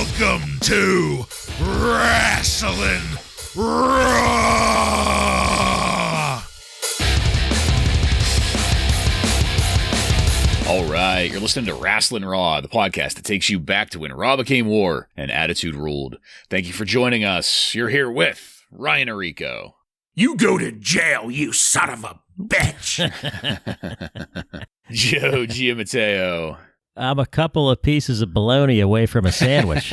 Welcome to Wrasslin Raw! All right, you're listening to Wrasslin Raw, the podcast that takes you back to when Raw became war and Attitude ruled. Thank you for joining us. You're here with Ryan Arico. You go to jail, you son of a bitch! Joe Giammatteo. I'm a couple of pieces of bologna away from a sandwich.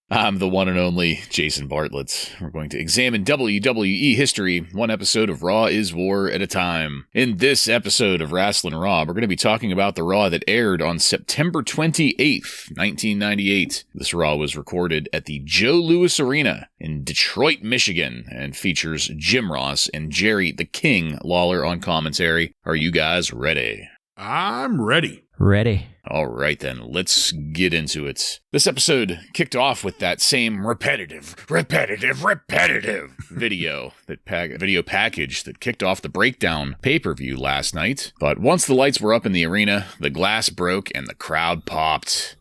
I'm the one and only Jason Bartlett. We're going to examine WWE history, one episode of Raw is War at a time. In this episode of Wrasslin Raw, we're going to be talking about the Raw that aired on September 28th, 1998. This Raw was recorded at the Joe Louis Arena in Detroit, Michigan, and features Jim Ross and Jerry the King Lawler on commentary. Are you guys ready? I'm ready. Ready. All right, then, let's get into it. This episode kicked off with that same repetitive video package that kicked off the Breakdown pay-per-view last night. But once the lights were up in the arena, the glass broke and the crowd popped.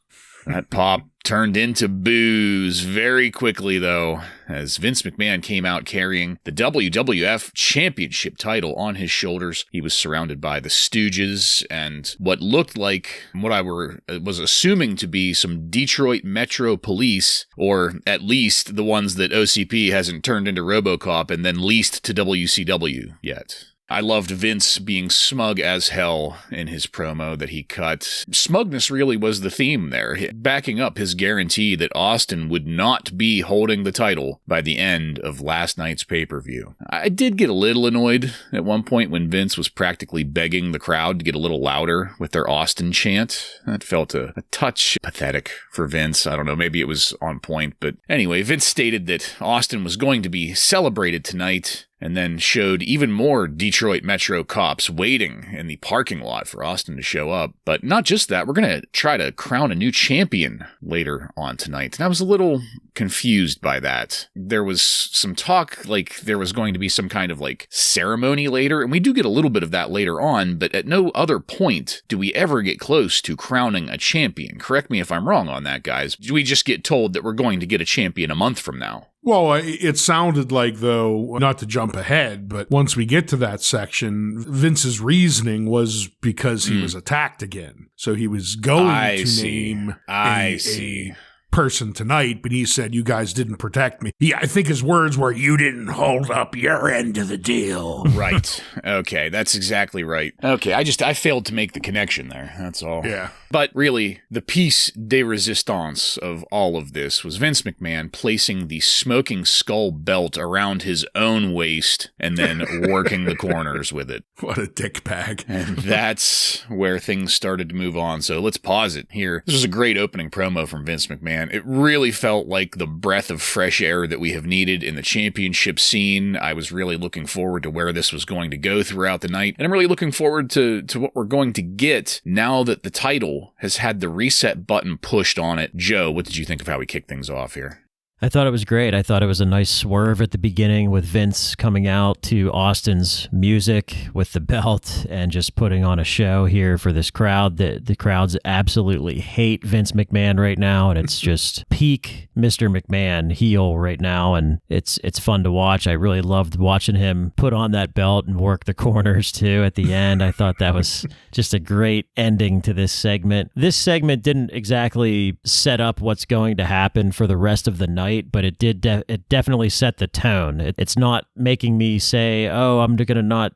That pop turned into boos very quickly, though, as Vince McMahon came out carrying the WWF Championship title on his shoulders. He was surrounded by the Stooges and what looked like, what I was assuming to be some Detroit Metro Police, or at least the ones that OCP hasn't turned into RoboCop and then leased to WCW yet. I loved Vince being smug as hell in his promo that he cut. Smugness really was the theme there, backing up his guarantee that Austin would not be holding the title by the end of last night's pay-per-view. I did get a little annoyed at one point when Vince was practically begging the crowd to get a little louder with their Austin chant. That felt a touch pathetic for Vince. I don't know, maybe it was on point, but anyway, Vince stated that Austin was going to be celebrated tonight, and then showed even more Detroit Metro cops waiting in the parking lot for Austin to show up. But not just that, we're going to try to crown a new champion later on tonight. And I was a little confused by that. There was some talk like there was going to be some kind of like ceremony later, and we do get a little bit of that later on, but at no other point do we ever get close to crowning a champion. Correct me if I'm wrong on that, guys. Do we just get told that we're going to get a champion a month from now? Well, it sounded like, though, not to jump ahead, but once we get to that section, Vince's reasoning was because he was attacked again. So he was going name a person tonight, but he said, you guys didn't protect me. I think his words were, you didn't hold up your end of the deal. Right. Okay, that's exactly right. Okay, I failed to make the connection there, that's all. Yeah. But really, the piece de resistance of all of this was Vince McMahon placing the smoking skull belt around his own waist and then working the corners with it. What a dick bag. And that's where things started to move on. So let's pause it here. This was a great opening promo from Vince McMahon. It really felt like the breath of fresh air that we have needed in the championship scene. I was really looking forward to where this was going to go throughout the night. And I'm really looking forward to what we're going to get now that the title has had the reset button pushed on it. Joe, what did you think of how we kicked things off here? I thought it was great. I thought it was a nice swerve at the beginning with Vince coming out to Austin's music with the belt and just putting on a show here for this crowd. The crowds absolutely hate Vince McMahon right now, and it's just peak Mr. McMahon heel right now, and it's fun to watch. I really loved watching him put on that belt and work the corners too at the end. I thought that was just a great ending to this segment. This segment didn't exactly set up what's going to happen for the rest of the night, but it did. It definitely set the tone. It's not making me say, "Oh, I'm not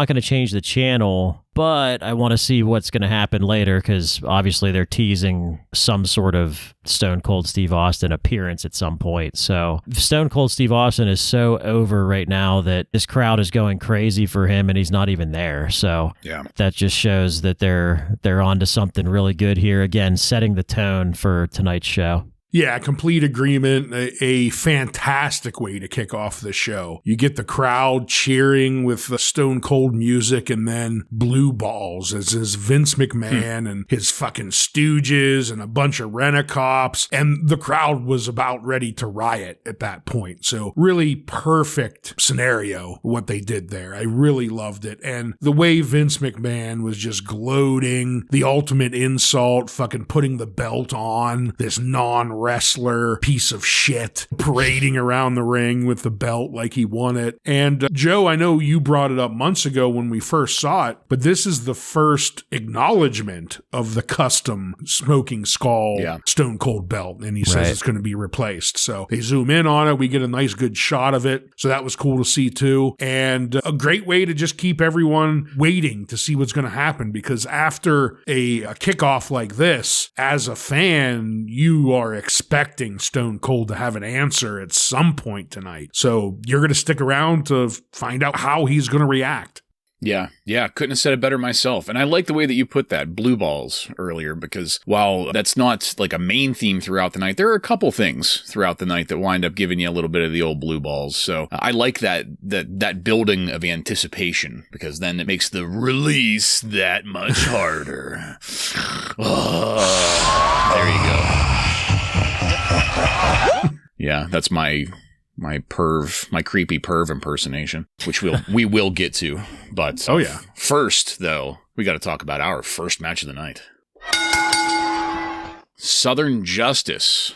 going to change the channel," but I want to see what's going to happen later because obviously they're teasing some sort of Stone Cold Steve Austin appearance at some point. So Stone Cold Steve Austin is so over right now that this crowd is going crazy for him, and he's not even there. So yeah, that just shows that they're onto something really good here. Again, setting the tone for tonight's show. Yeah, complete agreement. A fantastic way to kick off the show. You get the crowd cheering with the Stone Cold music, and then blue balls as is Vince McMahon and his fucking stooges and a bunch of rent-a-cops, and the crowd was about ready to riot at that point. So really perfect scenario what they did there. I really loved it. And the way Vince McMahon was just gloating, the ultimate insult, fucking putting the belt on this non-wrestler piece of shit, parading around the ring with the belt like he won it. And Joe, I know you brought it up months ago when we first saw it, but this is the first acknowledgement of the custom Smoking Skull Stone Cold belt. And he says it's going to be replaced. So they zoom in on it. We get a nice good shot of it. So that was cool to see too. And a great way to just keep everyone waiting to see what's going to happen, because after a kickoff like this, as a fan, you are expecting Stone Cold to have an answer at some point tonight. So you're going to stick around to find out how he's going to react. Yeah, couldn't have said it better myself. And I like the way that you put that, blue balls, earlier, because while that's not like a main theme throughout the night, there are a couple things throughout the night that wind up giving you a little bit of the old blue balls. So I like that building of anticipation, because then it makes the release that much harder. There you go. Yeah, that's my creepy perv impersonation, which we will get to. But first, though, we got to talk about our first match of the night. Southern Justice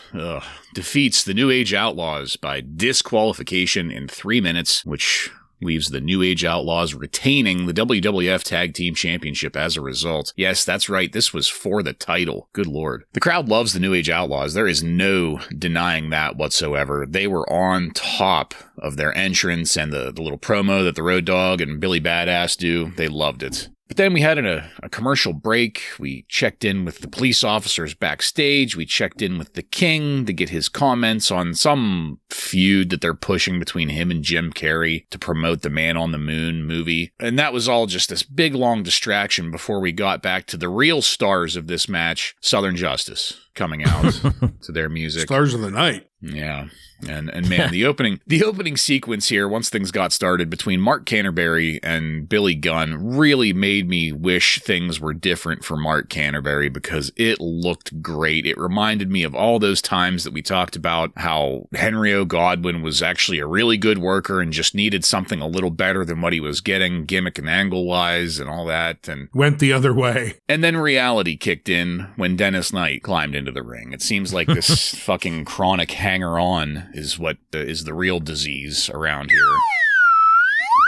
defeats the New Age Outlaws by disqualification in 3 minutes, which leaves the New Age Outlaws retaining the WWF Tag Team Championship as a result. Yes, that's right. This was for the title. Good Lord. The crowd loves the New Age Outlaws. There is no denying that whatsoever. They were on top of their entrance and the little promo that the Road Dogg and Billy Badass do. They loved it. But then we had a commercial break. We checked in with the police officers backstage. We checked in with the King to get his comments on some feud that they're pushing between him and Jim Carrey to promote the Man on the Moon movie. And that was all just this big, long distraction before we got back to the real stars of this match, Southern Justice, coming out to their music. Stars of the night. Yeah. And man, the opening sequence here, once things got started between Mark Canterbury and Billy Gunn, really made me wish things were different for Mark Canterbury, because it looked great. It reminded me of all those times that we talked about how Henry O. Godwin was actually a really good worker and just needed something a little better than what he was getting, gimmick and angle-wise and all that. And went the other way. And then reality kicked in when Dennis Knight climbed into the ring. It seems like this fucking chronic hanger-on is what is the real disease around here.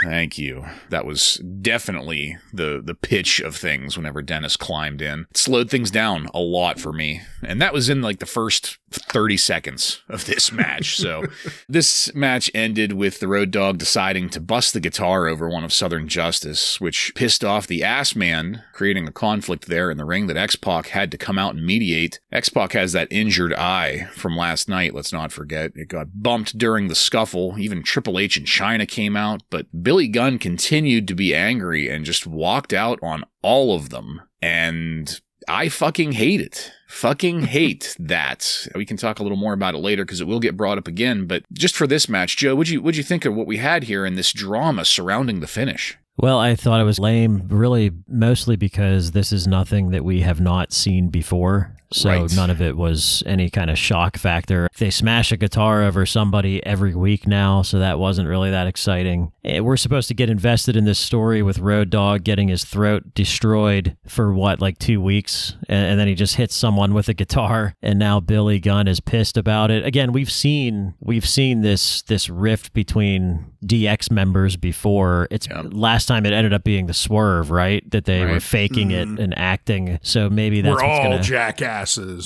Thank you. That was definitely the pitch of things whenever Dennis climbed in. It slowed things down a lot for me. And that was in like the first 30 seconds of this match. So this match ended with the Road Dogg deciding to bust the guitar over one of Southern Justice, which pissed off the Ass Man, creating a conflict there in the ring that X-Pac had to come out and mediate. X-Pac has that injured eye from last night, let's not forget. It got bumped during the scuffle. Even Triple H and Chyna came out, but Billy Gunn continued to be angry and just walked out on all of them. And I fucking hate it. Fucking hate that. We can talk a little more about it later because it will get brought up again. But just for this match, Joe, what'd you think of what we had here in this drama surrounding the finish? Well, I thought it was lame, really, mostly because this is nothing that we have not seen before. So none of it was any kind of shock factor. They smash a guitar over somebody every week now, so that wasn't really that exciting. We're supposed to get invested in this story with Road Dogg getting his throat destroyed for like 2 weeks, and then he just hits someone with a guitar, and now Billy Gunn is pissed about it. Again, we've seen this rift between DX members before. Last time it ended up being the Swerve, right? That they were faking it and acting. So maybe that's we're what's all gonna jackasses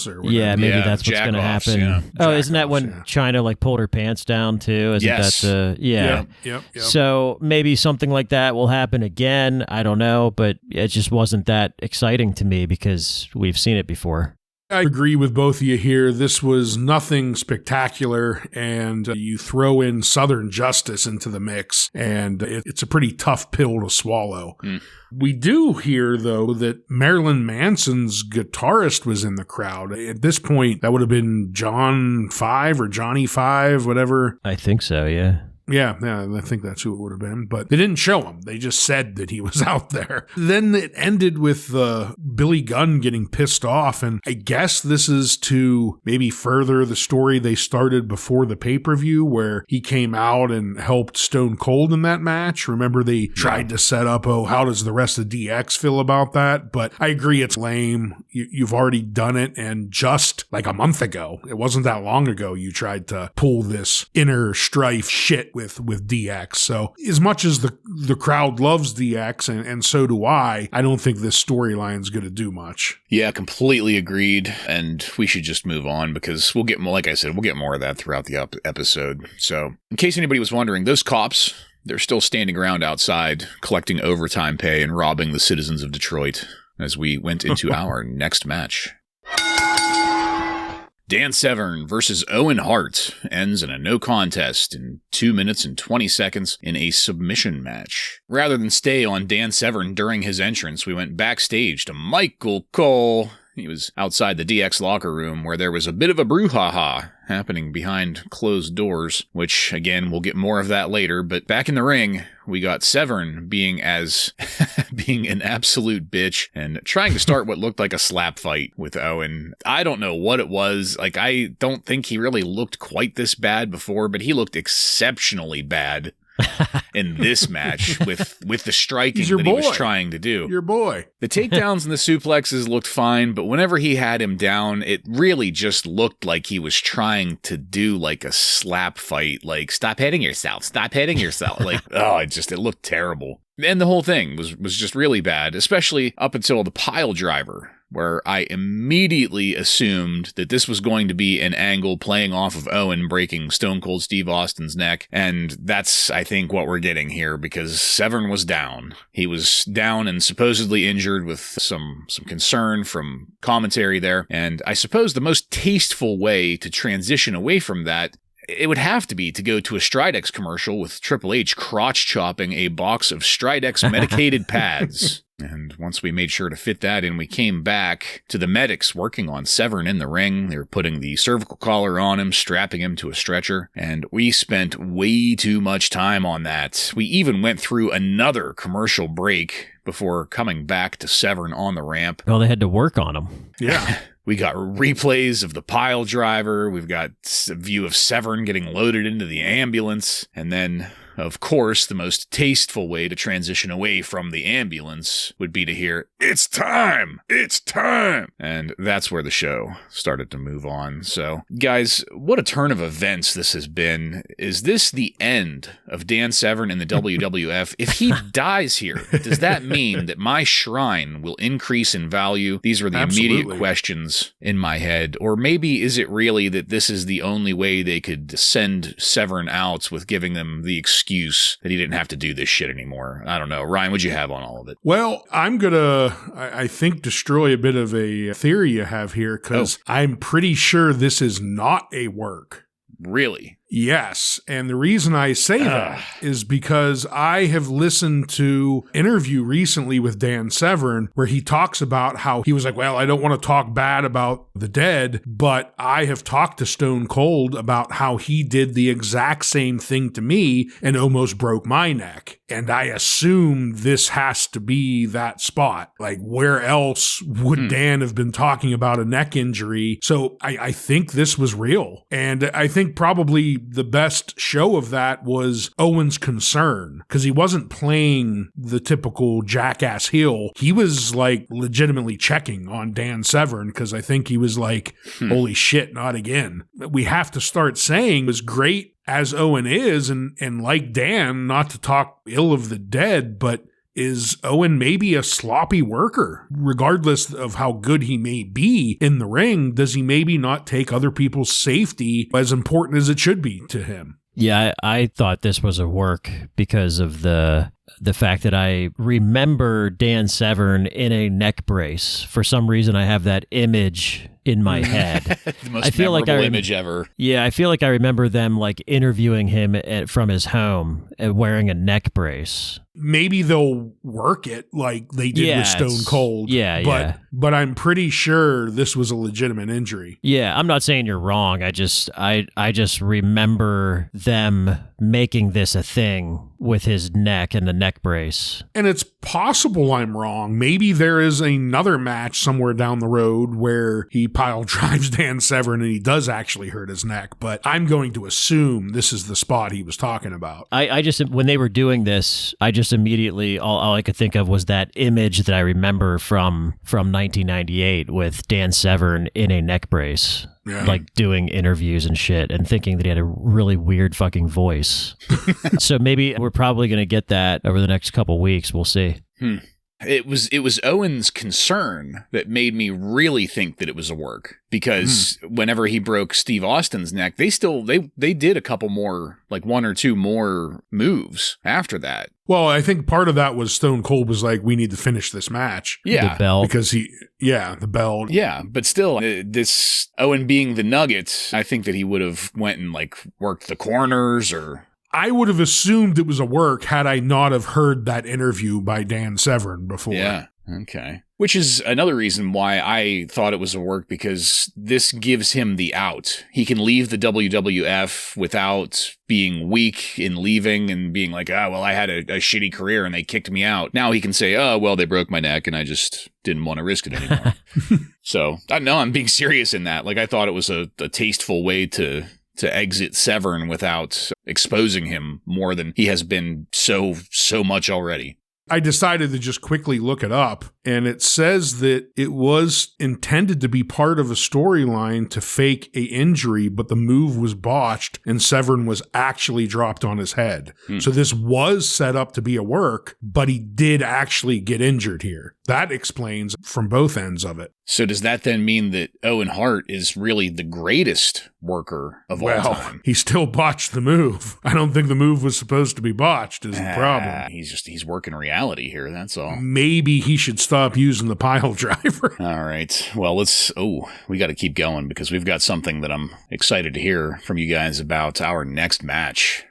or whatever. Yeah, maybe that's what's going to happen. Yeah. Oh, isn't that when Chyna like pulled her pants down too? Isn't that the Yep. So maybe something like that will happen again. I don't know, but it just wasn't that exciting to me because we've seen it before. I agree with both of you here. This was nothing spectacular, and you throw in Southern Justice into the mix, and it's a pretty tough pill to swallow. We do hear, though, that Marilyn Manson's guitarist was in the crowd. At this point, that would have been John 5 or Johnny 5, whatever. I think so, yeah. Yeah, I think that's who it would have been. But they didn't show him. They just said that he was out there. Then it ended with Billy Gunn getting pissed off. And I guess this is to maybe further the story they started before the pay-per-view, where he came out and helped Stone Cold in that match. Remember, they tried to set up, how does the rest of DX feel about that? But I agree, it's lame. You've already done it. And just like a month ago, it wasn't that long ago, you tried to pull this inner strife shit with DX. So as much as the crowd loves DX, and so do I don't think this storyline's going to do much. Yeah, completely agreed. And we should just move on because we'll get more, like I said, we'll get more of that throughout the episode. So in case anybody was wondering, those cops, they're still standing around outside collecting overtime pay and robbing the citizens of Detroit as we went into our next match. Dan Severn versus Owen Hart ends in a no contest in 2 minutes and 20 seconds in a submission match. Rather than stay on Dan Severn during his entrance, we went backstage to Michael Cole. He was outside the DX locker room where there was a bit of a brouhaha happening behind closed doors, which, again, we'll get more of that later. But back in the ring, we got Severn being an absolute bitch and trying to start what looked like a slap fight with Owen. I don't know what it was. Like, I don't think he really looked quite this bad before, but he looked exceptionally bad in this match with the striking that he was trying to do. Your boy. The takedowns and the suplexes looked fine, but whenever he had him down, it really just looked like he was trying to do like a slap fight, like stop hitting yourself. Like, it looked terrible. And the whole thing was just really bad, especially up until the pile driver, where I immediately assumed that this was going to be an angle playing off of Owen breaking Stone Cold Steve Austin's neck. And that's, I think, what we're getting here, because Severn was down. He was down and supposedly injured with some concern from commentary there. And I suppose the most tasteful way to transition away from that, it would have to be to go to a Stridex commercial with Triple H crotch-chopping a box of Stridex medicated pads. And once we made sure to fit that in, we came back to the medics working on Severn in the ring. They were putting the cervical collar on him, strapping him to a stretcher, and we spent way too much time on that. We even went through another commercial break before coming back to Severn on the ramp. Well, they had to work on him. Yeah. We got replays of the pile driver. We've got a view of Severn getting loaded into the ambulance. And then, of course, the most tasteful way to transition away from the ambulance would be to hear, "It's time! It's time!" And that's where the show started to move on. So, guys, what a turn of events this has been. Is this the end of Dan Severn in the WWF? If he dies here, does that mean that my shrine will increase in value? These were the immediate questions in my head. Or maybe is it really that this is the only way they could send Severn out, with giving them the excuse that he didn't have to do this shit anymore? I don't know. Ryan, what'd you have on all of it? Well, I'm going to, I think, destroy a bit of a theory you have here, because I'm pretty sure this is not a work. Really? Yes. And the reason I say that is because I have listened to an interview recently with Dan Severn where he talks about how he was like, well, I don't want to talk bad about the Dead, but I have talked to Stone Cold about how he did the exact same thing to me and almost broke my neck. And I assume this has to be that spot. Like, where else would Dan have been talking about a neck injury? So I think this was real. And I think probably the best show of that was Owen's concern, because he wasn't playing the typical jackass heel. He was like legitimately checking on Dan Severn, because I think he was like, holy shit, not again. We have to start saying, as great as Owen is, and like Dan, not to talk ill of the Dead, but is Owen maybe a sloppy worker? Regardless of how good he may be in the ring, does he maybe not take other people's safety as important as it should be to him? Yeah, I thought this was a work because of the fact that I remember Dan Severn in a neck brace. For some reason, I have that image in my head. The most memorable image ever. Yeah, I feel like I remember them like interviewing him from his home wearing a neck brace. Maybe they'll work it like they did with Stone Cold. But I'm pretty sure this was a legitimate injury. Yeah, I'm not saying you're wrong. I just remember them making this a thing with his neck and the neck brace. And it's possible I'm wrong. Maybe there is another match somewhere down the road where he pile drives Dan Severn and he does actually hurt his neck. But I'm going to assume this is the spot he was talking about. I just, when they were doing this, I just immediately, all I could think of was that image that I remember from 1998 with Dan Severn in a neck brace. Yeah. Like doing interviews and shit and thinking that he had a really weird fucking voice. So maybe we're probably going to get that over the next couple weeks. We'll see. It was Owen's concern that made me really think that it was a work, because whenever he broke Steve Austin's neck, they did a couple more, like one or two more moves after that. Well, I think part of that was Stone Cold was like, we need to finish this match. Yeah. The belt. Because the belt. Yeah, but still, this Owen being the Nugget, I think that he would have went and like worked the corners or... I would have assumed it was a work had I not have heard that interview by Dan Severn before. Yeah, okay. Which is another reason why I thought it was a work, because this gives him the out. He can leave the WWF without being weak in leaving and being like, well, I had a shitty career and they kicked me out. Now he can say, well, they broke my neck and I just didn't want to risk it anymore. So, I'm being serious in that. Like, I thought it was a tasteful way to exit Severn without exposing him more than he has been so much already. I decided to just quickly look it up, and it says that it was intended to be part of a storyline to fake a injury, but the move was botched and Severn was actually dropped on his head. So this was set up to be a work, but he did actually get injured here. That explains from both ends of it. So does that then mean that Owen Hart is really the greatest worker of all time? He still botched the move. I don't think the move was supposed to be botched is the problem. He's working reality here, that's all. Maybe he should stop using the pile driver. All right. Well, we got to keep going because we've got something that I'm excited to hear from you guys about our next match.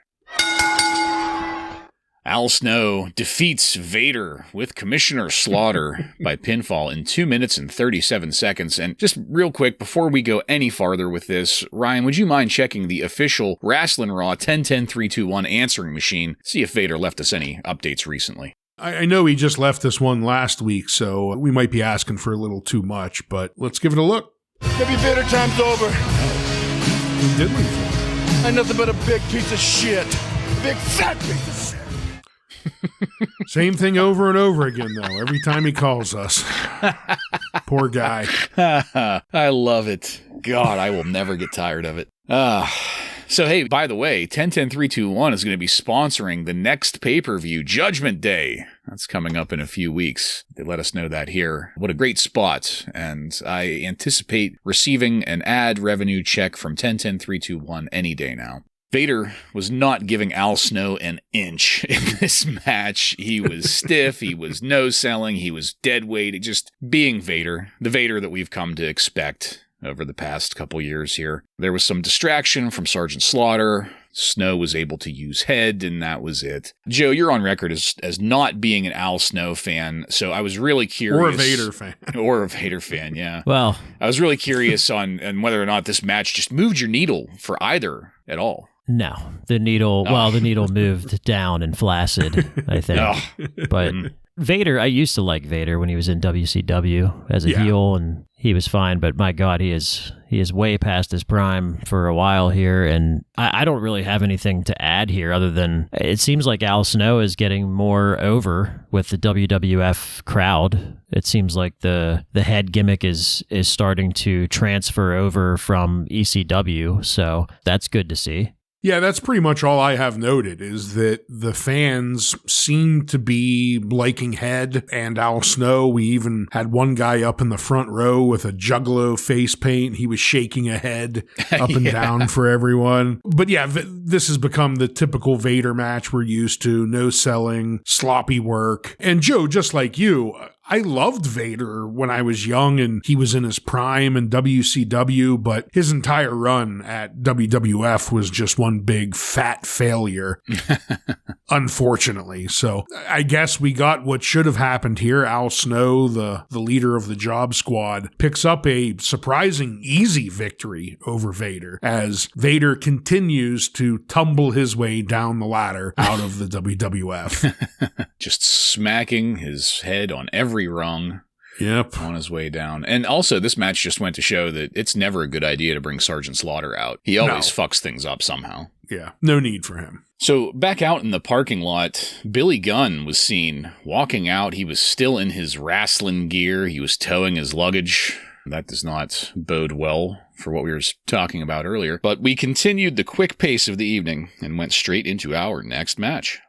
Al Snow defeats Vader with Commissioner Slaughter by pinfall in 2 minutes and 37 seconds. And just real quick, before we go any farther with this, Ryan, would you mind checking the official Wrasslin Raw 10-10-3-2-1 answering machine? See if Vader left us any updates recently. I know he just left us one last week, so we might be asking for a little too much, but let's give it a look. Maybe Vader time's over. Who did leave? I'm nothing but a big piece of shit. A big fat piece of shit. Same thing over and over again, though, every time he calls us. Poor guy. I love it. God, I will never get tired of it. So, hey, by the way, 10-10-3-2-1 is going to be sponsoring the next pay-per-view, Judgment Day. That's coming up in a few weeks. They let us know that here. What a great spot. And I anticipate receiving an ad revenue check from 10-10-3-2-1 any day now. Vader was not giving Al Snow an inch in this match. He was stiff, he was no-selling, he was dead weight, just being Vader, the Vader that we've come to expect over the past couple years here. There was some distraction from Sergeant Slaughter. Snow was able to use head, and that was it. Joe, you're on record as not being an Al Snow fan, so I was really curious. Or a Vader fan. Or a Vader fan, yeah. Well, I was really curious on whether or not this match just moved your needle for either at all. No, the needle moved down and flaccid, I think. But Vader, I used to like Vader when he was in WCW as a heel, and he was fine, but my God, he is way past his prime for a while here, and I don't really have anything to add here other than it seems like Al Snow is getting more over with the WWF crowd. It seems like the head gimmick is starting to transfer over from ECW, so that's good to see. Yeah, that's pretty much all I have noted is that the fans seem to be liking Head and Al Snow. We even had one guy up in the front row with a Juggalo face paint. He was shaking a head up and down for everyone. But yeah, this has become the typical Vader match we're used to. No selling, sloppy work. And Joe, just like you, I loved Vader when I was young and he was in his prime in WCW, but his entire run at WWF was just one big fat failure, unfortunately. So I guess we got what should have happened here. Al Snow, the leader of the Job Squad, picks up a surprising easy victory over Vader as Vader continues to tumble his way down the ladder out of the WWF. Just smacking his head on every rung. Yep. On his way down. And also, this match just went to show that it's never a good idea to bring Sergeant Slaughter out. He always fucks things up somehow. Yeah, no need for him. So, back out in the parking lot, Billy Gunn was seen walking out. He was still in his wrestling gear. He was towing his luggage. That does not bode well for what we were talking about earlier. But we continued the quick pace of the evening and went straight into our next match.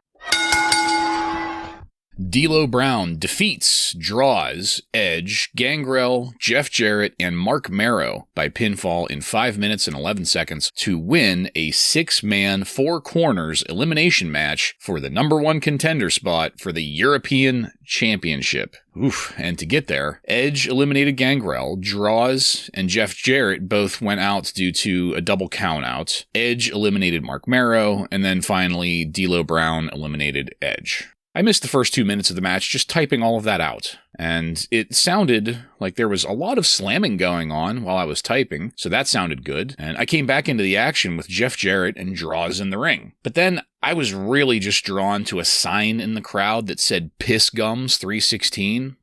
D'Lo Brown defeats, draws, Edge, Gangrel, Jeff Jarrett, and Mark Marrow by pinfall in 5 minutes and 11 seconds to win a 6-man, 4 corners elimination match for the number 1 contender spot for the European Championship. Oof. And to get there, Edge eliminated Gangrel, Draws and Jeff Jarrett both went out due to a double countout. Edge eliminated Mark Marrow, and then finally D'Lo Brown eliminated Edge. I missed the first 2 minutes of the match just typing all of that out, and it sounded like there was a lot of slamming going on while I was typing, so that sounded good, and I came back into the action with Jeff Jarrett and Draws in the ring. But then I was really just drawn to a sign in the crowd that said Piss Gums 316.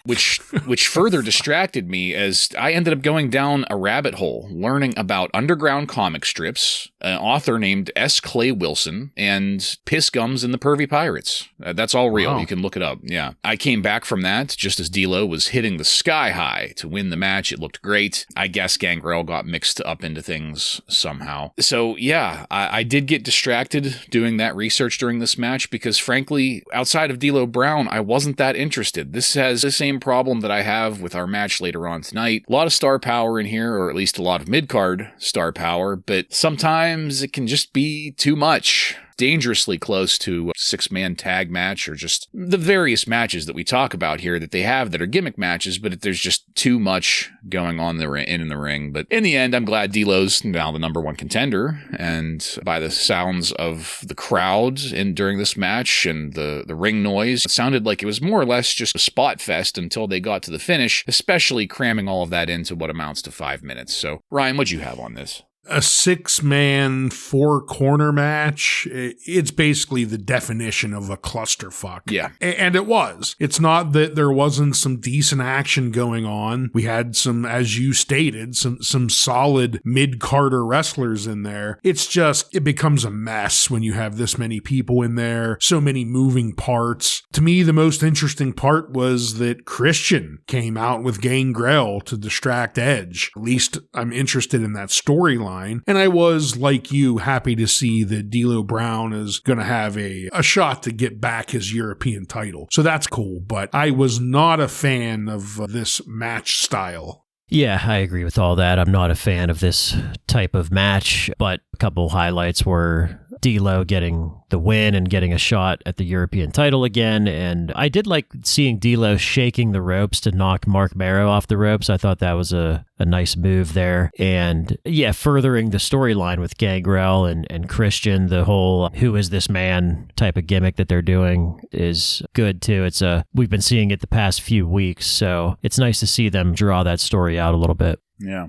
which further distracted me as I ended up going down a rabbit hole, learning about underground comic strips, an author named S. Clay Wilson, and Piss Gums and the Pervy Pirates. That's all real. Wow. You can look it up. Yeah. I came back from that just as D'Lo was hitting the sky high to win the match. It looked great. I guess Gangrel got mixed up into things somehow. So yeah, I did get distracted doing that research during this match because frankly, outside of D'Lo Brown, I wasn't that interested. This has the same problem that I have with our match later on tonight. A lot of star power in here, or at least a lot of mid-card star power, but sometimes it can just be too much. Dangerously close to a 6-man tag match, or just the various matches that we talk about here that they have that are gimmick matches, but there's just too much going on in the ring. But in the end, I'm glad D'Lo's now the number 1 contender, and by the sounds of the crowd during this match and the ring noise, it sounded like it was more or less just a spot fest until they got to the finish, especially cramming all of that into what amounts to 5 minutes. So, Ryan, what'd you have on this? A 6-man, 4-corner match, it's basically the definition of a clusterfuck. Yeah. And it was. It's not that there wasn't some decent action going on. We had some, as you stated, some solid mid-carder wrestlers in there. It's just, it becomes a mess when you have this many people in there, so many moving parts. To me, the most interesting part was that Christian came out with Gangrel to distract Edge. At least I'm interested in that storyline. And I was, like you, happy to see that D'Lo Brown is going to have a shot to get back his European title. So that's cool, but I was not a fan of this match style. Yeah, I agree with all that. I'm not a fan of this type of match, but a couple highlights were D'Lo getting the win and getting a shot at the European title again. And I did like seeing D'Lo shaking the ropes to knock Mark Marrow off the ropes. I thought that was a nice move there. And yeah, furthering the storyline with Gangrel and Christian, the whole who is this man type of gimmick that they're doing is good too. We've been seeing it the past few weeks, so it's nice to see them draw that story out a little bit. Yeah.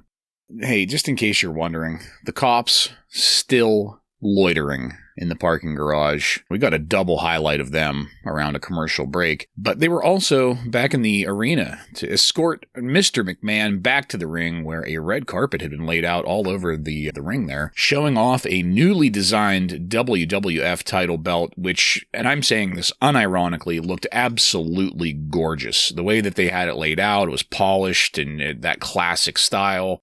Hey, just in case you're wondering, the cops still loitering in the parking garage. We got a double highlight of them around a commercial break, but they were also back in the arena to escort Mr. McMahon back to the ring where a red carpet had been laid out all over the ring there, showing off a newly designed WWF title belt, which, and I'm saying this unironically, looked absolutely gorgeous. The way that they had it laid out, it was polished in that classic style.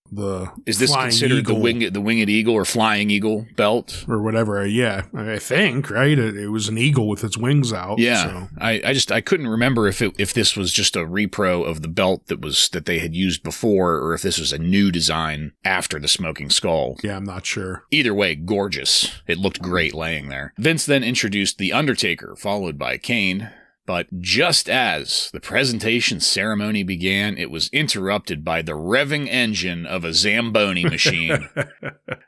Is this considered the winged eagle or flying eagle belt? Or whatever, yeah. I think, right? It was an eagle with its wings out. Yeah. So. I couldn't remember if this was just a repro of the belt that they had used before, or if this was a new design after the Smoking Skull. Yeah, I'm not sure. Either way, gorgeous. It looked great laying there. Vince then introduced The Undertaker, followed by Kane. But just as the presentation ceremony began, it was interrupted by the revving engine of a Zamboni machine.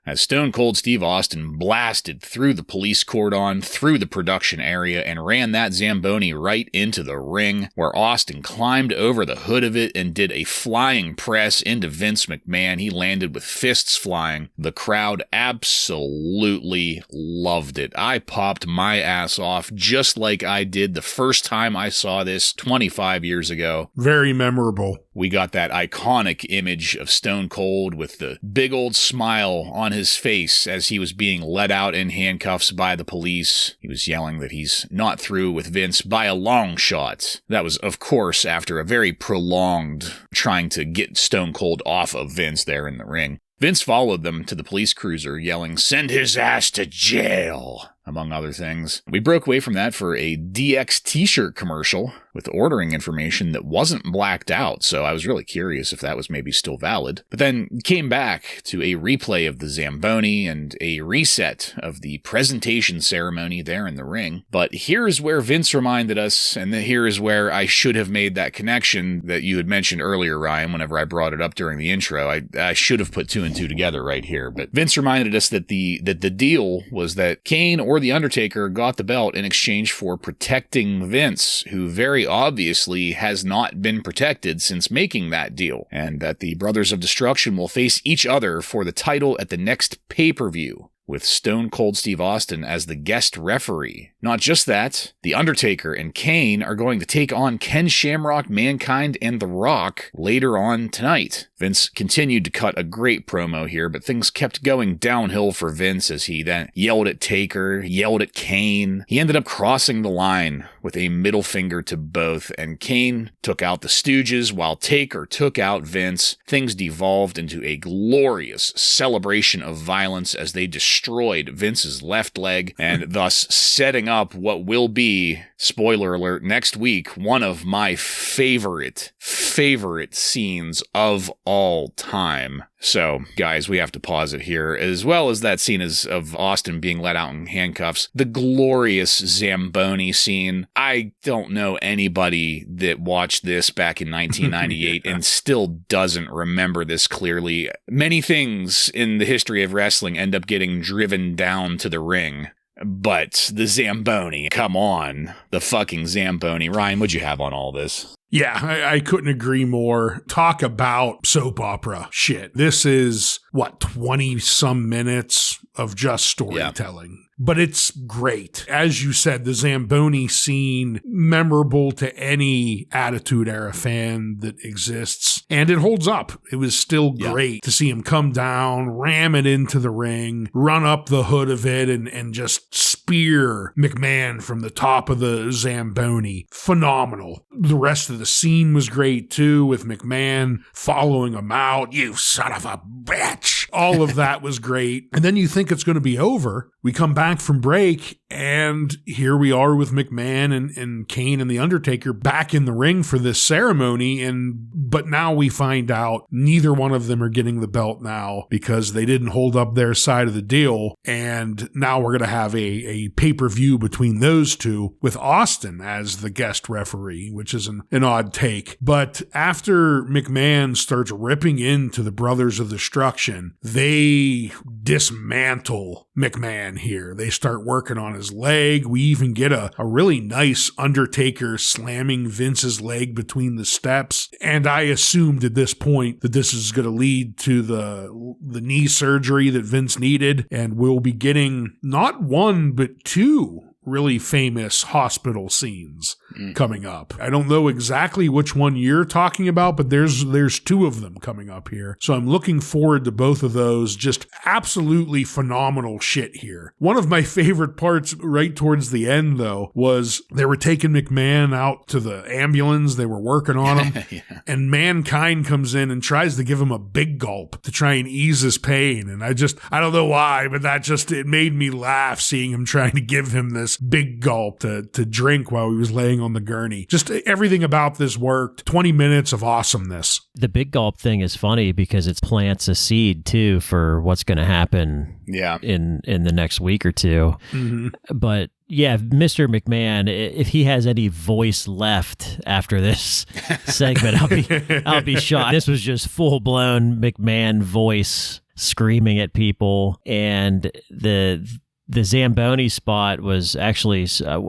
As Stone Cold Steve Austin blasted through the police cordon, through the production area, and ran that Zamboni right into the ring, where Austin climbed over the hood of it and did a flying press into Vince McMahon. He landed with fists flying. The crowd absolutely loved it. I popped my ass off just like I did the first time I saw this 25 years ago. Very memorable. We got that iconic image of Stone Cold with the big old smile on his face as he was being led out in handcuffs by the police. He was yelling that he's not through with Vince by a long shot. That was, of course, after a very prolonged trying to get Stone Cold off of Vince there in the ring. Vince followed them to the police cruiser, yelling, "Send his ass to jail," among other things. We broke away from that for a DX t-shirt commercial with ordering information that wasn't blacked out, so I was really curious if that was maybe still valid. But then came back to a replay of the Zamboni and a reset of the presentation ceremony there in the ring. But here's where Vince reminded us, and here is where I should have made that connection that you had mentioned earlier, Ryan, whenever I brought it up during the intro. I should have put two and two together right here. But Vince reminded us that the deal was that Kane or the Undertaker got the belt in exchange for protecting Vince, who very obviously has not been protected since making that deal, and that the Brothers of Destruction will face each other for the title at the next pay-per-view, with Stone Cold Steve Austin as the guest referee. Not just that, The Undertaker and Kane are going to take on Ken Shamrock, Mankind, and The Rock later on tonight. Vince continued to cut a great promo here, but things kept going downhill for Vince as he then yelled at Taker, yelled at Kane. He ended up crossing the line with a middle finger to both, and Kane took out the Stooges while Taker took out Vince. Things devolved into a glorious celebration of violence as they destroyed Vince's left leg, and thus setting up what will be, spoiler alert, next week, one of my favorite scenes of all time. So, guys, we have to pause it here, as well as that scene of Austin being let out in handcuffs. The glorious Zamboni scene. I don't know anybody that watched this back in 1998 and still doesn't remember this clearly. Many things in the history of wrestling end up getting driven down to the ring. But the Zamboni, come on, the fucking Zamboni. Ryan, what'd you have on all this? Yeah, I couldn't agree more. Talk about soap opera shit. This is, 20-some minutes of just storytelling. Yeah. But it's great. As you said, the Zamboni scene, memorable to any Attitude Era fan that exists. And it holds up. It was still great to see him come down, ram it into the ring, run up the hood of it, and just spear McMahon from the top of the Zamboni. Phenomenal. The rest of the scene was great, too, with McMahon following him out. "You son of a bitch." All of that was great. And then you think it's going to be over. We come back from break, and here we are with McMahon and Kane and The Undertaker back in the ring for this ceremony. But now we find out neither one of them are getting the belt now because they didn't hold up their side of the deal. And now we're going to have a pay-per-view between those two with Austin as the guest referee, which is an odd take. But after McMahon starts ripping into the Brothers of Destruction, they dismantle McMahon here. They start working on his leg. We even get a really nice Undertaker slamming Vince's leg between the steps. And I assumed at this point that this is going to lead to the knee surgery that Vince needed. And we'll be getting not one, but two really famous hospital scenes coming up. I don't know exactly which one you're talking about, but there's two of them coming up here. So I'm looking forward to both of those. Just absolutely phenomenal shit here. One of my favorite parts right towards the end, though, was they were taking McMahon out to the ambulance. They were working on him. And Mankind comes in and tries to give him a big gulp to try and ease his pain. And I don't know why, but it made me laugh seeing him trying to give him this big gulp to drink while he was laying on the gurney. Just everything about this worked. 20 minutes of awesomeness. The big gulp thing is funny because it plants a seed too for what's going to happen in the next week or two. Mm-hmm. But Yeah, Mr. McMahon, if he has any voice left after this segment, I'll be shocked. This was just full-blown McMahon voice screaming at people, and the Zamboni spot was actually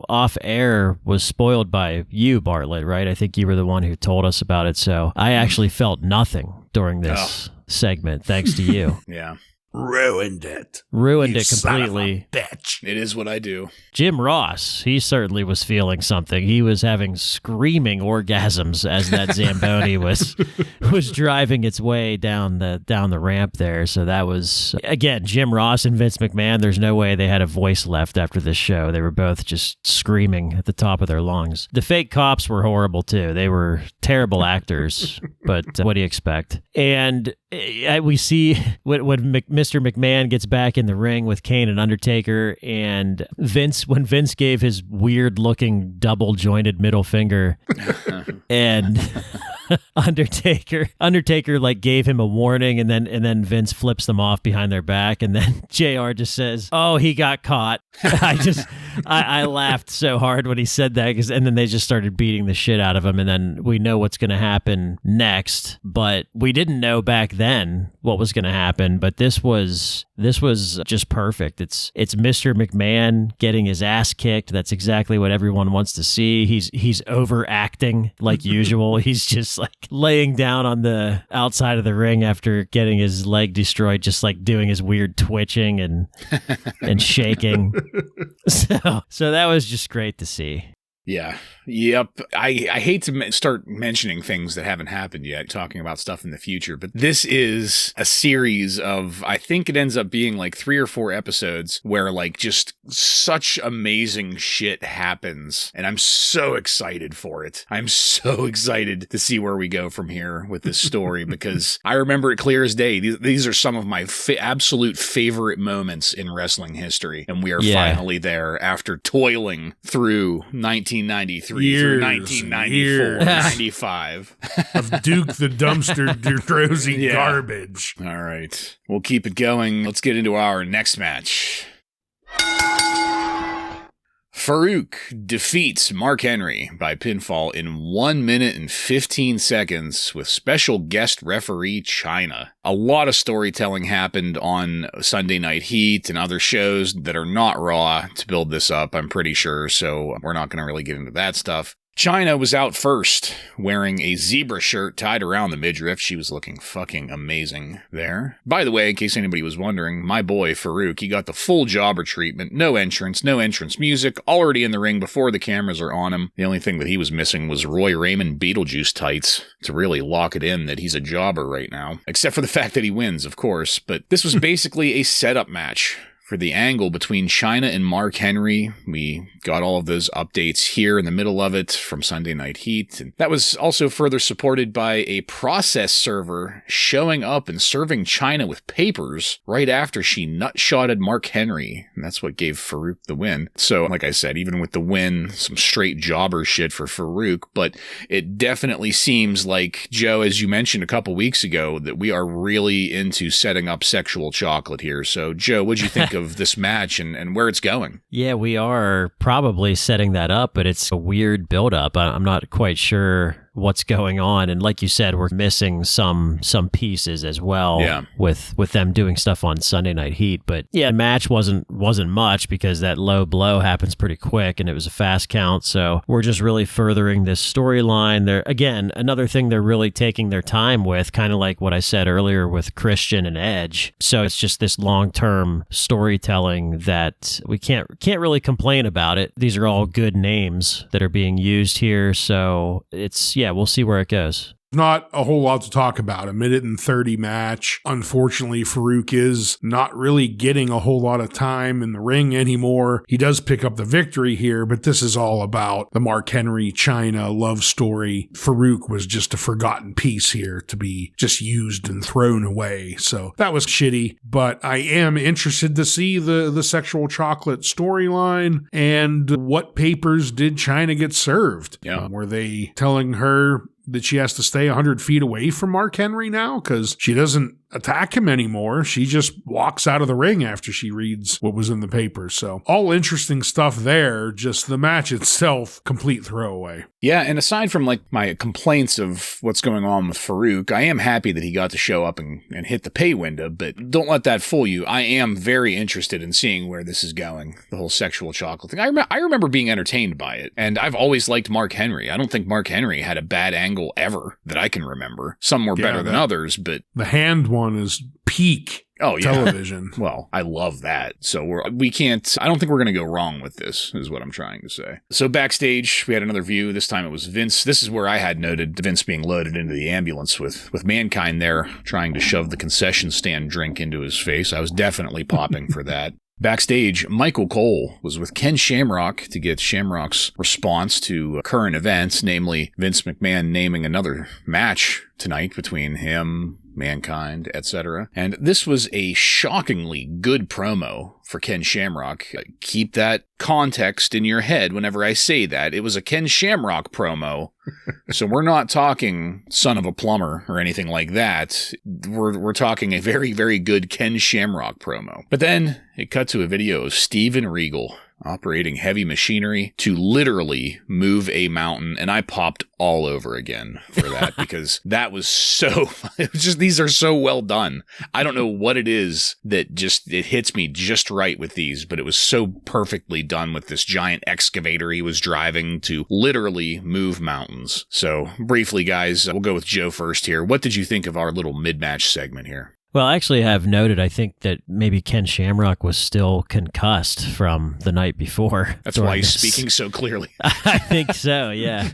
off air, was spoiled by you, Bartlett, right? I think you were the one who told us about it, so I actually felt nothing during this segment, thanks to you. Yeah. Ruined it. Ruined You it son of a completely. bitch. It is what I do. Jim Ross, he certainly was feeling something. He was having screaming orgasms as that Zamboni was driving its way down the ramp there. So that was, again, Jim Ross and Vince McMahon. There's no way they had a voice left after this show. They were both just screaming at the top of their lungs. The fake cops were horrible too. They were terrible actors, but what do you expect? And we see when Mr. McMahon gets back in the ring with Kane and Undertaker, and when Vince gave his weird-looking double-jointed middle finger, and Undertaker like gave him a warning, and then Vince flips them off behind their back, and then JR just says, "Oh, he got caught." I laughed so hard when he said that, and then they just started beating the shit out of him, and then we know what's going to happen next, but we didn't know back then what was going to happen. But this was just perfect. It's Mr. McMahon getting his ass kicked. That's exactly what everyone wants to see. He's overacting like usual. He's just like laying down on the outside of the ring after getting his leg destroyed, just like doing his weird twitching and shaking. So that was just great to see. Yeah. Yep. I hate to start mentioning things that haven't happened yet, talking about stuff in the future, but this is a series of, I think it ends up being like 3 or 4 episodes where like just such amazing shit happens. And I'm so excited for it. I'm so excited to see where we go from here with this story because I remember it clear as day. These are some of my absolute favorite moments in wrestling history. And we are finally there after toiling through 1993 through 1994, 95. Of Duke the Dumpster Drozy garbage. All right. We'll keep it going. Let's get into our next match. Farouk defeats Mark Henry by pinfall in 1 minute and 15 seconds with special guest referee Chyna. A lot of storytelling happened on Sunday Night Heat and other shows that are not Raw to build this up, I'm pretty sure, so we're not going to really get into that stuff. Chyna was out first, wearing a zebra shirt tied around the midriff. She was looking fucking amazing there. By the way, in case anybody was wondering, my boy Farouk, he got the full jobber treatment. No entrance music, already in the ring before the cameras are on him. The only thing that he was missing was Roy Raymond Beetlejuice tights to really lock it in that he's a jobber right now. Except for the fact that he wins, of course. But this was basically a setup match for the angle between Chyna and Mark Henry. We got all of those updates here in the middle of it from Sunday Night Heat. And that was also further supported by a process server showing up and serving Chyna with papers right after she nutshotted Mark Henry. And that's what gave Farouk the win. So, like I said, even with the win, some straight jobber shit for Farouk. But it definitely seems like, Joe, as you mentioned a couple weeks ago, that we are really into setting up sexual chocolate here. So, Joe, what'd you think of this match and where it's going? Yeah, we are probably setting that up, but it's a weird build-up. I'm not quite sure what's going on, and like you said, we're missing some pieces as well with them doing stuff on Sunday Night Heat. But yeah, the match wasn't much because that low blow happens pretty quick and it was a fast count, so we're just really furthering this storyline. There again, another thing they're really taking their time with, kind of like what I said earlier with Christian and Edge. So it's just this long-term storytelling that we can't really complain about it. These are all good names that are being used here, so it's we'll see where it goes. Not a whole lot to talk about. A 1:30 match. Unfortunately, Farouk is not really getting a whole lot of time in the ring anymore. He does pick up the victory here, but this is all about the Mark Henry Chyna love story. Farouk was just a forgotten piece here to be just used and thrown away. So that was shitty, but I am interested to see the sexual chocolate storyline and what papers did Chyna get served. Yeah. Were they telling her that she has to stay 100 feet away from Mark Henry now? Because she doesn't attack him anymore. She just walks out of the ring after she reads what was in the paper. So all interesting stuff there. Just the match itself, complete throwaway. Yeah, and aside from like my complaints of what's going on with Farouk, I am happy that he got to show up and hit the pay window, but don't let that fool you. I am very interested in seeing where this is going, the whole sexual chocolate thing. I remember being entertained by it, and I've always liked Mark Henry. I don't think Mark Henry had a bad angle ever that I can remember. Some were better than others, but... The hand one is peak. Oh, yeah. Television. Well, I love that. So we can't, I don't think we're going to go wrong with this, is what I'm trying to say. So backstage, we had another view. This time it was Vince. This is where I had noted Vince being loaded into the ambulance with Mankind there, trying to shove the concession stand drink into his face. I was definitely popping for that. Backstage, Michael Cole was with Ken Shamrock to get Shamrock's response to current events, namely Vince McMahon naming another match tonight between him, Mankind, etc. And this was a shockingly good promo for Ken Shamrock. Keep that context in your head whenever I say that. It was a Ken Shamrock promo. So we're not talking son of a plumber or anything like that. We're talking a very, very good Ken Shamrock promo. But then it cut to a video of Steven Regal operating heavy machinery to literally move a mountain, and I popped all over again for that because that was so, it was just, these are so well done. I don't know what it is that just, it hits me just right with these, but it was so perfectly done with this giant excavator he was driving to literally move mountains. So briefly, guys, we'll go with Joe first here. What did you think of our little mid-match segment here? Well, actually, I've noted, I think that maybe Ken Shamrock was still concussed from the night before. That's why he's speaking so clearly. I think so, yeah.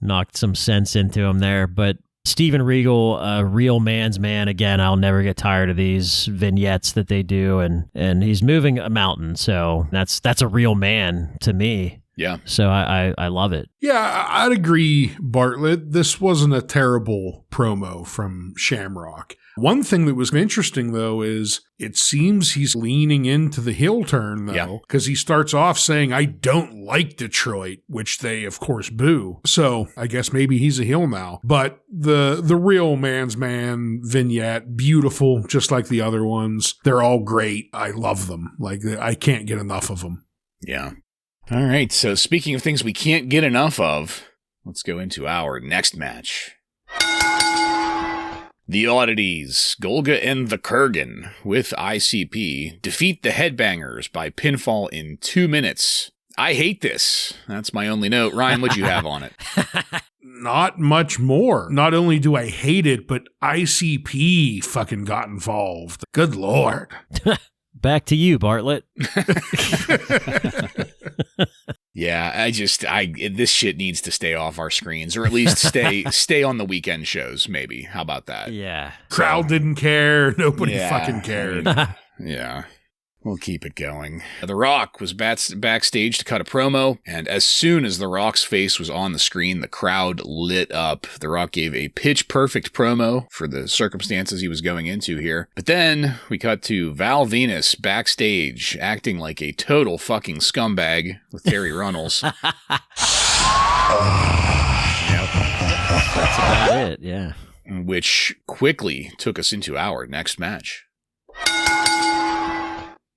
Knocked some sense into him there. But Steven Regal, a real man's man. Again, I'll never get tired of these vignettes that they do. And he's moving a mountain, so that's a real man to me. Yeah. So I love it. Yeah, I'd agree, Bartlett. This wasn't a terrible promo from Shamrock. One thing that was interesting, though, is it seems he's leaning into the heel turn, though, because he starts off saying, I don't like Detroit, which they, of course, boo. So I guess maybe he's a heel now. But the real man's man vignette, beautiful, just like the other ones. They're all great. I love them. Like, I can't get enough of them. Yeah. All right, so speaking of things we can't get enough of, let's go into our next match. The Oddities, Golga and the Kurgan, with ICP, defeat the Headbangers by pinfall in 2 minutes. I hate this. That's my only note. Ryan, what'd you have on it? Not much more. Not only do I hate it, but ICP fucking got involved. Good Lord. Back to you, Bartlett. Yeah, this shit needs to stay off our screens, or at least stay on the weekend shows, maybe. How about that? Yeah. Crowd didn't care. Nobody fucking cared. Yeah. We'll keep it going. The Rock was backstage to cut a promo, and as soon as The Rock's face was on the screen, the crowd lit up. The Rock gave a pitch-perfect promo for the circumstances he was going into here. But then we cut to Val Venis backstage, acting like a total fucking scumbag with Terry Runnels. Yep. That's about it, yeah. Which quickly took us into our next match.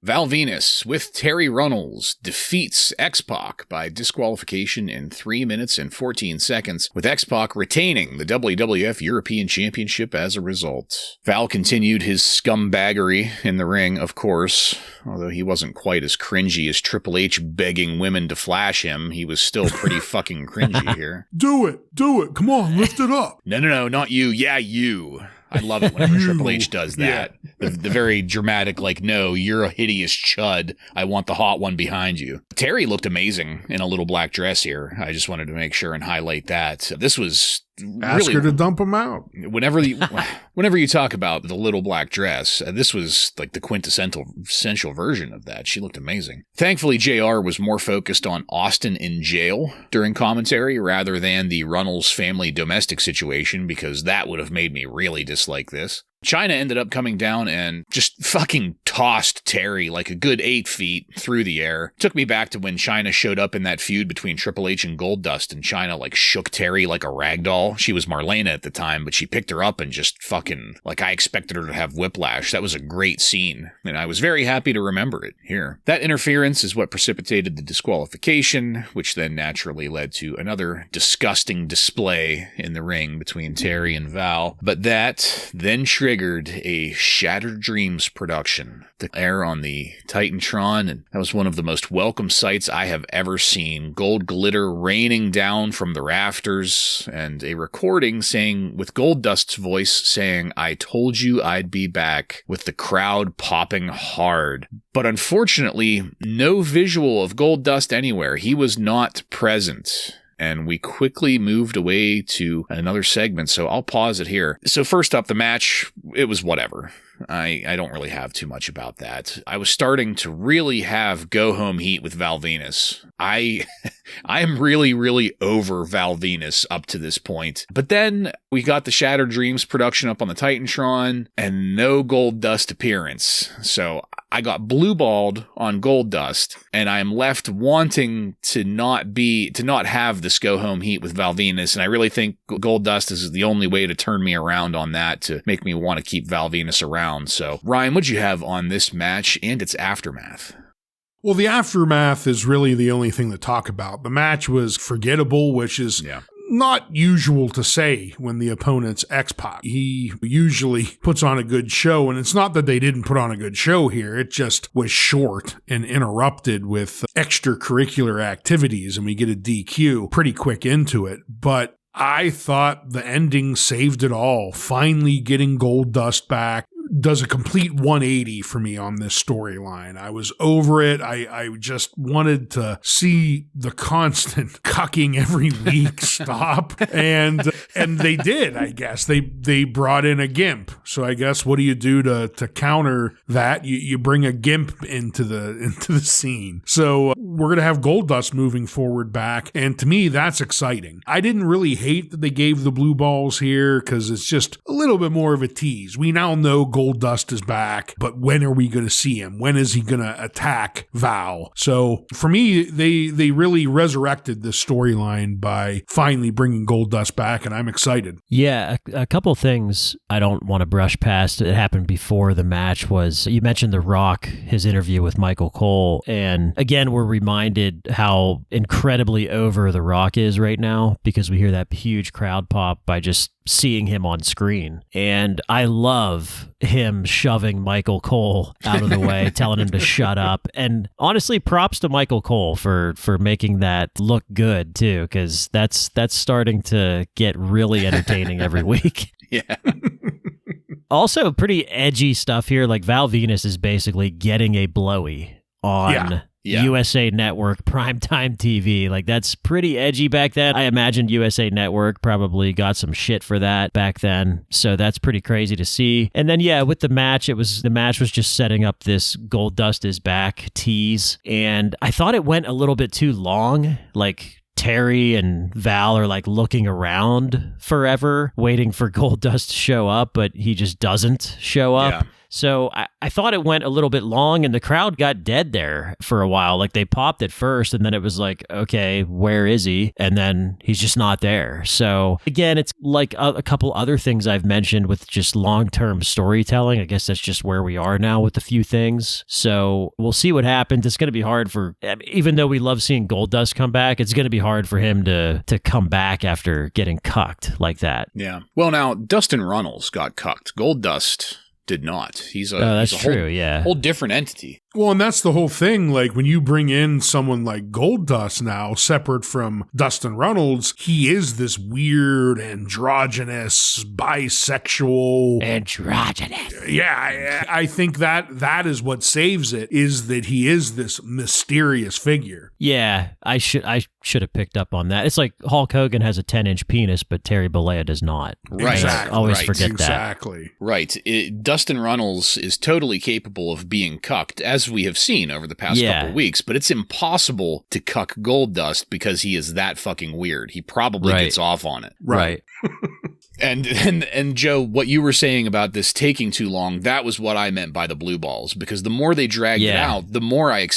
Val Venis, with Terry Runnels, defeats X-Pac by disqualification in 3 minutes and 14 seconds, with X-Pac retaining the WWF European Championship as a result. Val continued his scumbaggery in the ring, of course. Although he wasn't quite as cringy as Triple H begging women to flash him, he was still pretty fucking cringy here. Do it. Come on, lift it up. No, not you. Yeah, you. I love it whenever Triple H does that. Yeah. The very dramatic, like, no, you're a hideous chud. I want the hot one behind you. Terry looked amazing in a little black dress here. I just wanted to make sure and highlight that. This was Ask really, her to dump him out. Whenever you talk about the little black dress, this was like the quintessential version of that. She looked amazing. Thankfully, JR was more focused on Austin in jail during commentary rather than the Runnels family domestic situation, because that would have made me really dislike this. Chyna ended up coming down and just fucking tossed Terry like a good 8 feet through the air. Took me back to when Chyna showed up in that feud between Triple H and Goldust, and Chyna like shook Terry like a rag doll. She was Marlena at the time, but she picked her up and just fucking, like, I expected her to have whiplash. That was a great scene, and I was very happy to remember it here. That interference is what precipitated the disqualification, which then naturally led to another disgusting display in the ring between Terry and Val. But that then triggered a Shattered Dreams production to air on the Titantron, and that was one of the most welcome sights I have ever seen. Gold glitter raining down from the rafters, and a recording saying, with Goldust's voice saying, "I told you I'd be back," with the crowd popping hard. But unfortunately, no visual of Goldust anywhere. He was not present. And we quickly moved away to another segment, so I'll pause it here. So first up, the match, it was whatever. I don't really have too much about that. I was starting to really have go-home heat with Val Venis. I am really, really over Val Venis up to this point. But then we got the Shattered Dreams production up on the Titantron, and no Goldust appearance. So I got blue-balled on Goldust, and I am left wanting to not have this go-home heat with Val Venis, and I really think Goldust is the only way to turn me around on that, to make me want to keep Val Venis around. So, Ryan, what'd you have on this match and its aftermath? Well, the aftermath is really the only thing to talk about. The match was forgettable, which is not usual to say when the opponent's X-Pac. He usually puts on a good show, and it's not that they didn't put on a good show here. It just was short and interrupted with extracurricular activities, and we get a DQ pretty quick into it. But I thought the ending saved it all. Finally getting Goldust back does a complete 180 for me on this storyline. I was over it. I just wanted to see the constant cucking every week stop. And they did, I guess. They brought in a gimp. So I guess what do you do to counter that? You bring a gimp into the scene. So we're going to have Goldust moving forward back. And to me, that's exciting. I didn't really hate that they gave the blue balls here, because it's just a little bit more of a tease. We now know Goldust is back, but when are we going to see him? When is he going to attack Val? So for me, they really resurrected this storyline by finally bringing Goldust back, and I'm excited. Yeah, a couple things I don't want to brush past. It happened before the match. Was you mentioned The Rock, his interview with Michael Cole, and again, we're reminded how incredibly over The Rock is right now, because we hear that huge crowd pop by just seeing him on screen. And I love him shoving Michael Cole out of the way, telling him to shut up. And honestly, props to Michael Cole for making that look good too, because that's starting to get really entertaining every week. Yeah. Also, pretty edgy stuff here. Like Val Venis is basically getting a blowy on USA Network primetime TV. Like, that's pretty edgy back then. I imagine USA Network probably got some shit for that back then. So that's pretty crazy to see. And then, with the match, the match was just setting up this Goldust is back tease. And I thought it went a little bit too long. Like, Terry and Val are like looking around forever, waiting for Goldust to show up, but he just doesn't show up. Yeah. So I thought it went a little bit long, and the crowd got dead there for a while. Like, they popped at first, and then it was like, okay, where is he? And then he's just not there. So again, it's like a couple other things I've mentioned with just long-term storytelling. I guess that's just where we are now with a few things. So we'll see what happens. It's going to be hard even though we love seeing Goldust come back, it's going to be hard for him to come back after getting cucked like that. Yeah. Well, now, Dustin Runnels got cucked. Goldust did not. He's a whole different entity. Well, and that's the whole thing. Like, when you bring in someone like Goldust now, separate from Dustin Runnels, he is this weird, androgynous, bisexual. Yeah, I think that is what saves it, is that he is this mysterious figure. Yeah, I should have picked up on that. It's like Hulk Hogan has a 10-inch penis, but Terry Bollea does not. Right. Exactly. I always forget that. Exactly. Right. Dustin Runnels is totally capable of being cucked, as we have seen over the past couple of weeks, but it's impossible to cuck Goldust because he is that fucking weird. He probably gets off on it. Right. And Joe, what you were saying about this taking too long, that was what I meant by the blue balls, because the more they dragged it out, the more I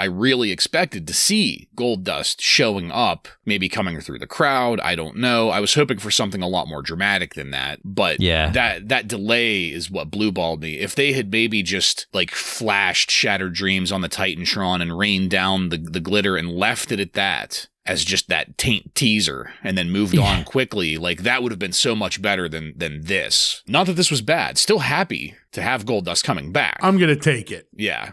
really expected to see Goldust showing up, maybe coming through the crowd. I don't know. I was hoping for something a lot more dramatic than that, but that delay is what blue balled me. If they had maybe just like flashed Shattered Dreams on the Titantron and rained down the glitter and left it at that, as just that teaser, and then moved on quickly, like that would have been so much better than this. Not that this was bad. Still happy to have Goldust coming back. I'm going to take it. Yeah.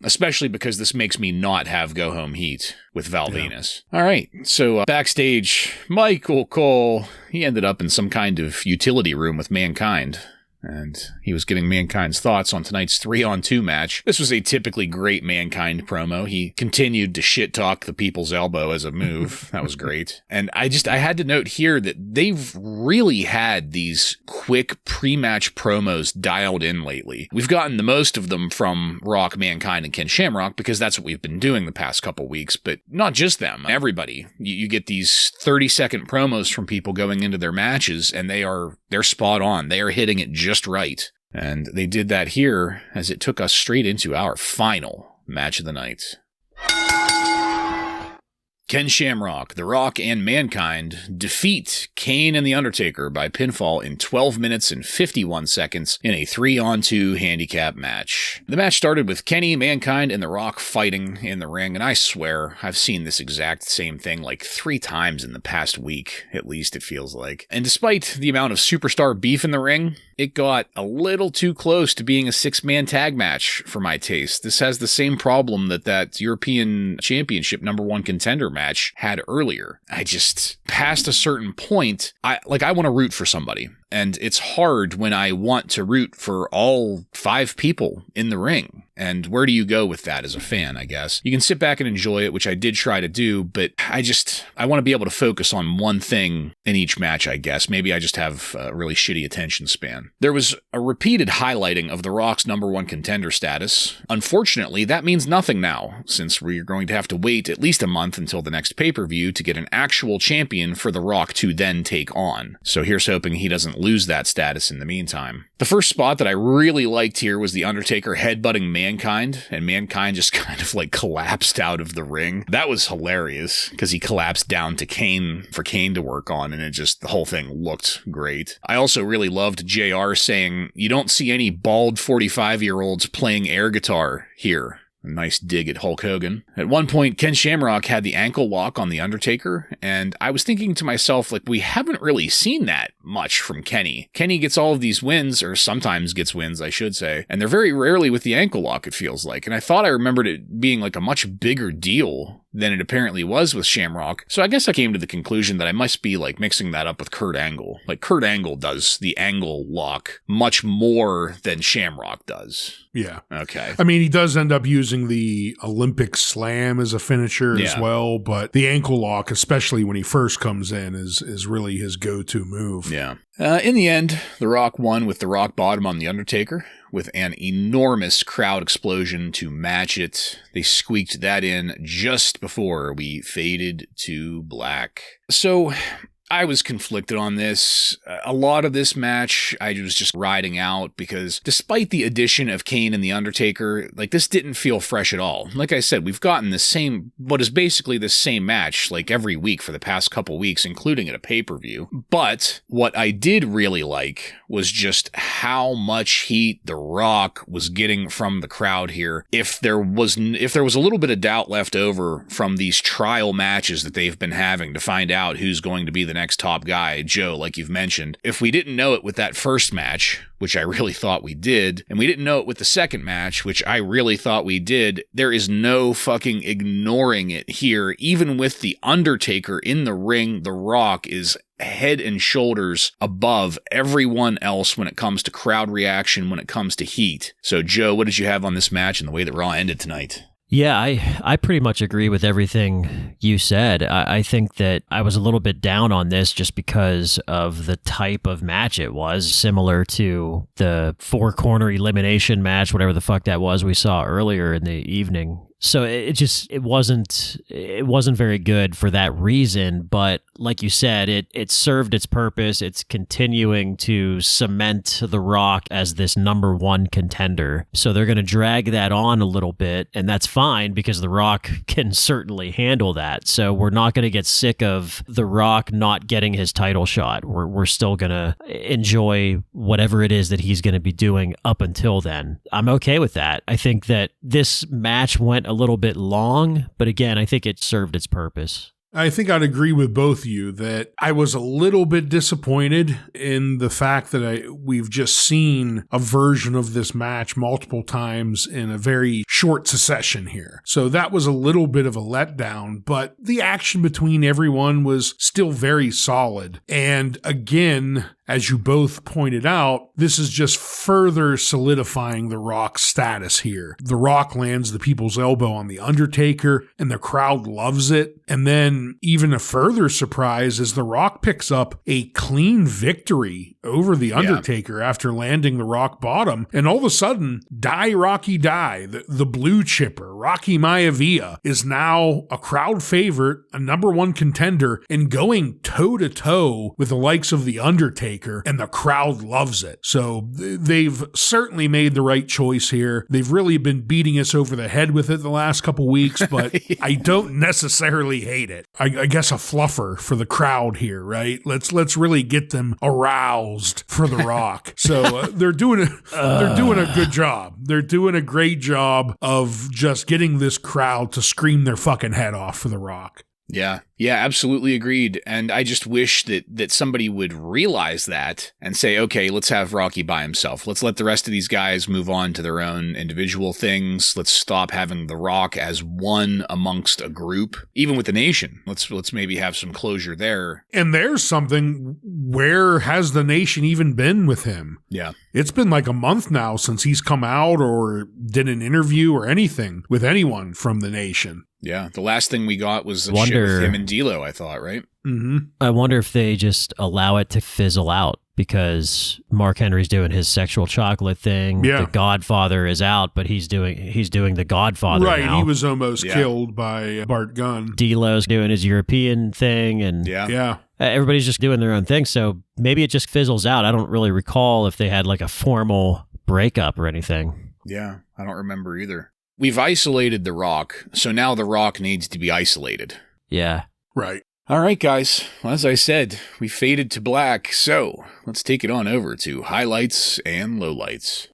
Especially because this makes me not have Go Home Heat with Val Venis. All right. So backstage, Michael Cole, he ended up in some kind of utility room with Mankind. And he was getting Mankind's thoughts on tonight's 3-on-2 match. This was a typically great Mankind promo. He continued to shit-talk the People's Elbow as a move. That was great. And I had to note here that they've really had these quick pre-match promos dialed in lately. We've gotten the most of them from Rock, Mankind, and Ken Shamrock because that's what we've been doing the past couple weeks. But not just them. Everybody. You get these 30-second promos from people going into their matches, and they're spot on. They are hitting it just right. And they did that here as it took us straight into our final match of the night. Ken Shamrock, The Rock, and Mankind defeat Kane and The Undertaker by pinfall in 12 minutes and 51 seconds in a 3-on-2 handicap match. The match started with Kenny, Mankind, and The Rock fighting in the ring, and I swear I've seen this exact same thing like 3 times in the past week, at least it feels like. And despite the amount of superstar beef in the ring, it got a little too close to being a 6-man tag match for my taste. This has the same problem that European Championship #1 contender match had earlier. I just, past a certain point, I want to root for somebody. And it's hard when I want to root for all 5 people in the ring. And where do you go with that as a fan, I guess? You can sit back and enjoy it, which I did try to do, but I want to be able to focus on one thing in each match, I guess. Maybe I just have a really shitty attention span. There was a repeated highlighting of The Rock's #1 contender status. Unfortunately, that means nothing now, since we're going to have to wait at least a month until the next pay-per-view to get an actual champion for The Rock to then take on. So here's hoping he doesn't lose that status in the meantime. The first spot that I really liked here was The Undertaker headbutting Mankind, and Mankind just kind of like collapsed out of the ring. That was hilarious, because he collapsed down to Kane for Kane to work on, and the whole thing looked great. I also really loved JR saying, "You don't see any bald 45-year-olds playing air guitar here." A nice dig at Hulk Hogan. At one point, Ken Shamrock had the ankle lock on The Undertaker, and I was thinking to myself, we haven't really seen that much from Kenny. Kenny gets all of these wins, or sometimes gets wins, I should say, and they're very rarely with the ankle lock, it feels like. And I thought I remembered it being a much bigger deal than it apparently was with Shamrock. So I guess I came to the conclusion that I must be mixing that up with Kurt Angle. Kurt Angle does the angle lock much more than Shamrock does. Yeah. Okay. I mean, he does end up using the Olympic slam as a finisher as well, but the ankle lock, especially when he first comes in, is really his go-to move. Yeah. In the end, The Rock won with the rock bottom on The Undertaker, with an enormous crowd explosion to match it. They squeaked that in just before we faded to black. So I was conflicted on this. A lot of this match, I was just riding out because despite the addition of Kane and The Undertaker, this didn't feel fresh at all. Like I said, we've gotten what is basically the same match every week for the past couple weeks, including at a pay-per-view. But what I did really like was just how much heat The Rock was getting from the crowd here. If there was a little bit of doubt left over from these trial matches that they've been having to find out who's going to be the next top guy, Joe, like you've mentioned, if we didn't know it with that first match, which I really thought we did, and we didn't know it with the second match, which I really thought we did, there is no fucking ignoring it here. Even with The Undertaker in the ring, The Rock is head and shoulders above everyone else when it comes to crowd reaction, when it comes to heat. So, Joe, what did you have on this match and the way that Raw ended tonight? Yeah, I pretty much agree with everything you said. I think that I was a little bit down on this just because of the type of match it was, similar to the 4-corner elimination match, whatever the fuck that was we saw earlier in the evening. So it wasn't very good for that reason. But like you said, it served its purpose. It's continuing to cement The Rock as this number one contender. So they're going to drag that on a little bit, and that's fine because The Rock can certainly handle that. So we're not going to get sick of The Rock not getting his title shot. We're still going to enjoy whatever it is that he's going to be doing up until then. I'm okay with that. I think that this match went a little bit long, but again, I think it served its purpose. I think I'd agree with both of you that I was a little bit disappointed in the fact that we've just seen a version of this match multiple times in a very short succession here. So that was a little bit of a letdown, but the action between everyone was still very solid. And again, as you both pointed out, this is just further solidifying The Rock's status here. The Rock lands the people's elbow on The Undertaker, and the crowd loves it. And then even a further surprise is The Rock picks up a clean victory over The Undertaker after landing the rock bottom. And all of a sudden, Die Rocky Die, the blue chipper, Rocky Maivia, is now a crowd favorite, a number one contender, and going toe-to-toe with the likes of The Undertaker. And the crowd loves it. So they've certainly made the right choice here. They've really been beating us over the head with it the last couple weeks, but I don't necessarily hate it. I guess a fluffer for the crowd here, right? Let's really get them aroused for The Rock. So they're doing a good job. They're doing a great job of just getting this crowd to scream their fucking head off for The Rock. Yeah, absolutely agreed. And I just wish that somebody would realize that and say, okay, let's have Rocky by himself. Let's let the rest of these guys move on to their own individual things. Let's stop having The Rock as one amongst a group, even with the nation. Let's maybe have some closure there. And there's something, where has the nation even been with him? Yeah. It's been like a month now since he's come out or did an interview or anything with anyone from the nation. Yeah, the last thing we got was shit with him and D'Lo, I thought, right? Mm-hmm. I wonder if they just allow it to fizzle out because Mark Henry's doing his sexual chocolate thing. Yeah. The Godfather is out, but he's doing the Godfather right, now. He was almost killed by Bart Gunn. D'Lo's doing his European thing, and everybody's just doing their own thing. So maybe it just fizzles out. I don't really recall if they had like a formal breakup or anything. Yeah, I don't remember either. We've isolated The Rock, so now The Rock needs to be isolated. Yeah. Right. All right, guys. Well, as I said, we faded to black, so let's take it on over to highlights and lowlights.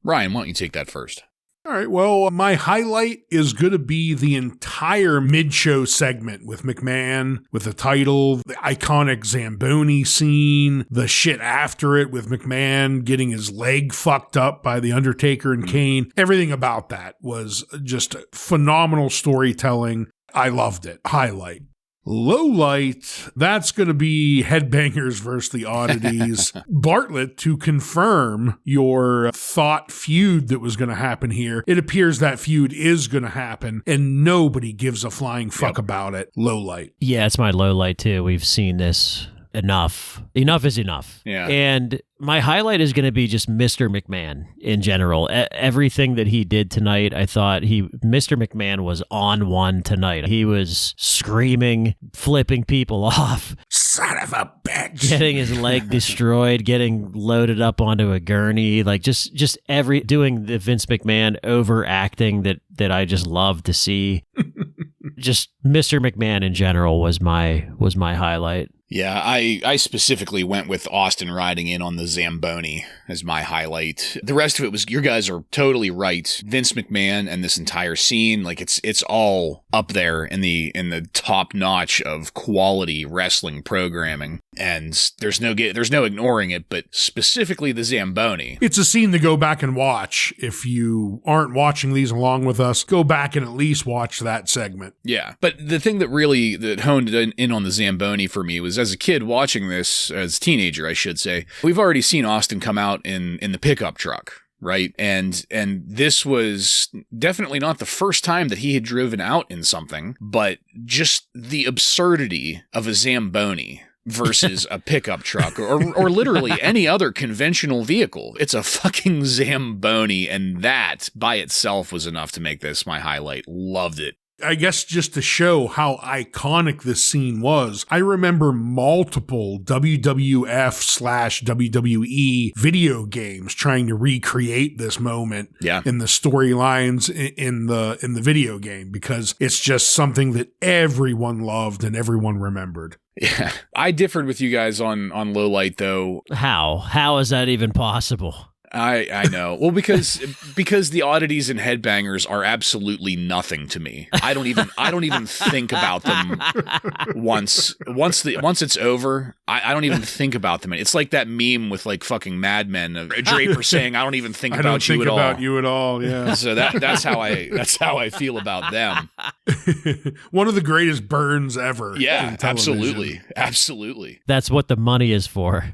Ryan, why don't you take that first? All right, well, my highlight is going to be the entire mid-show segment with McMahon, with the title, the iconic Zamboni scene, the shit after it with McMahon getting his leg fucked up by The Undertaker and Kane. Everything about that was just phenomenal storytelling. I loved it. Highlight. Low light, that's going to be Headbangers versus the Oddities. Bartlett, to confirm your thought feud that was going to happen here, it appears that feud is going to happen, and nobody gives a flying fuck about it. Low light. Yeah, it's my low light too. We've seen this enough. Enough is enough. Yeah. And my highlight is going to be just Mr. McMahon in general. Everything that he did tonight, I thought Mr. McMahon was on one tonight. He was screaming, flipping people off. Son of a bitch. Getting his leg destroyed, getting loaded up onto a gurney, like just doing the Vince McMahon overacting that I just love to see. Just Mr. McMahon in general was my highlight. Yeah, I specifically went with Austin riding in on the Zamboni as my highlight. The rest of it was, your guys are totally right. Vince McMahon and this entire scene, like it's all up there in the top notch of quality wrestling programming. And there's no ignoring it, but specifically the Zamboni. It's a scene to go back and watch. If you aren't watching these along with us, go back and at least watch that segment. Yeah, but the thing that honed in on the Zamboni for me was, as a kid watching this, as a teenager, I should say, we've already seen Austin come out in the pickup truck, right? And this was definitely not the first time that he had driven out in something, but just the absurdity of a Zamboni versus a pickup truck or literally any other conventional vehicle. It's a fucking Zamboni, and that by itself was enough to make this my highlight. Loved it. I guess just to show how iconic this scene was, I remember multiple WWF/WWE video games trying to recreate this moment in the storylines in the video game, because it's just something that everyone loved and everyone remembered. Yeah. I differed with you guys on Lowlight, though. How is that even possible? I know. Well, because the oddities and headbangers are absolutely nothing to me. I don't even think about them once it's over. I don't even think about them. It's like that meme with like fucking Mad Men of Draper saying, "I don't even think about you at all." About you at all. Yeah. So that's how I feel about them. One of the greatest burns ever. Yeah, absolutely. That's what the money is for.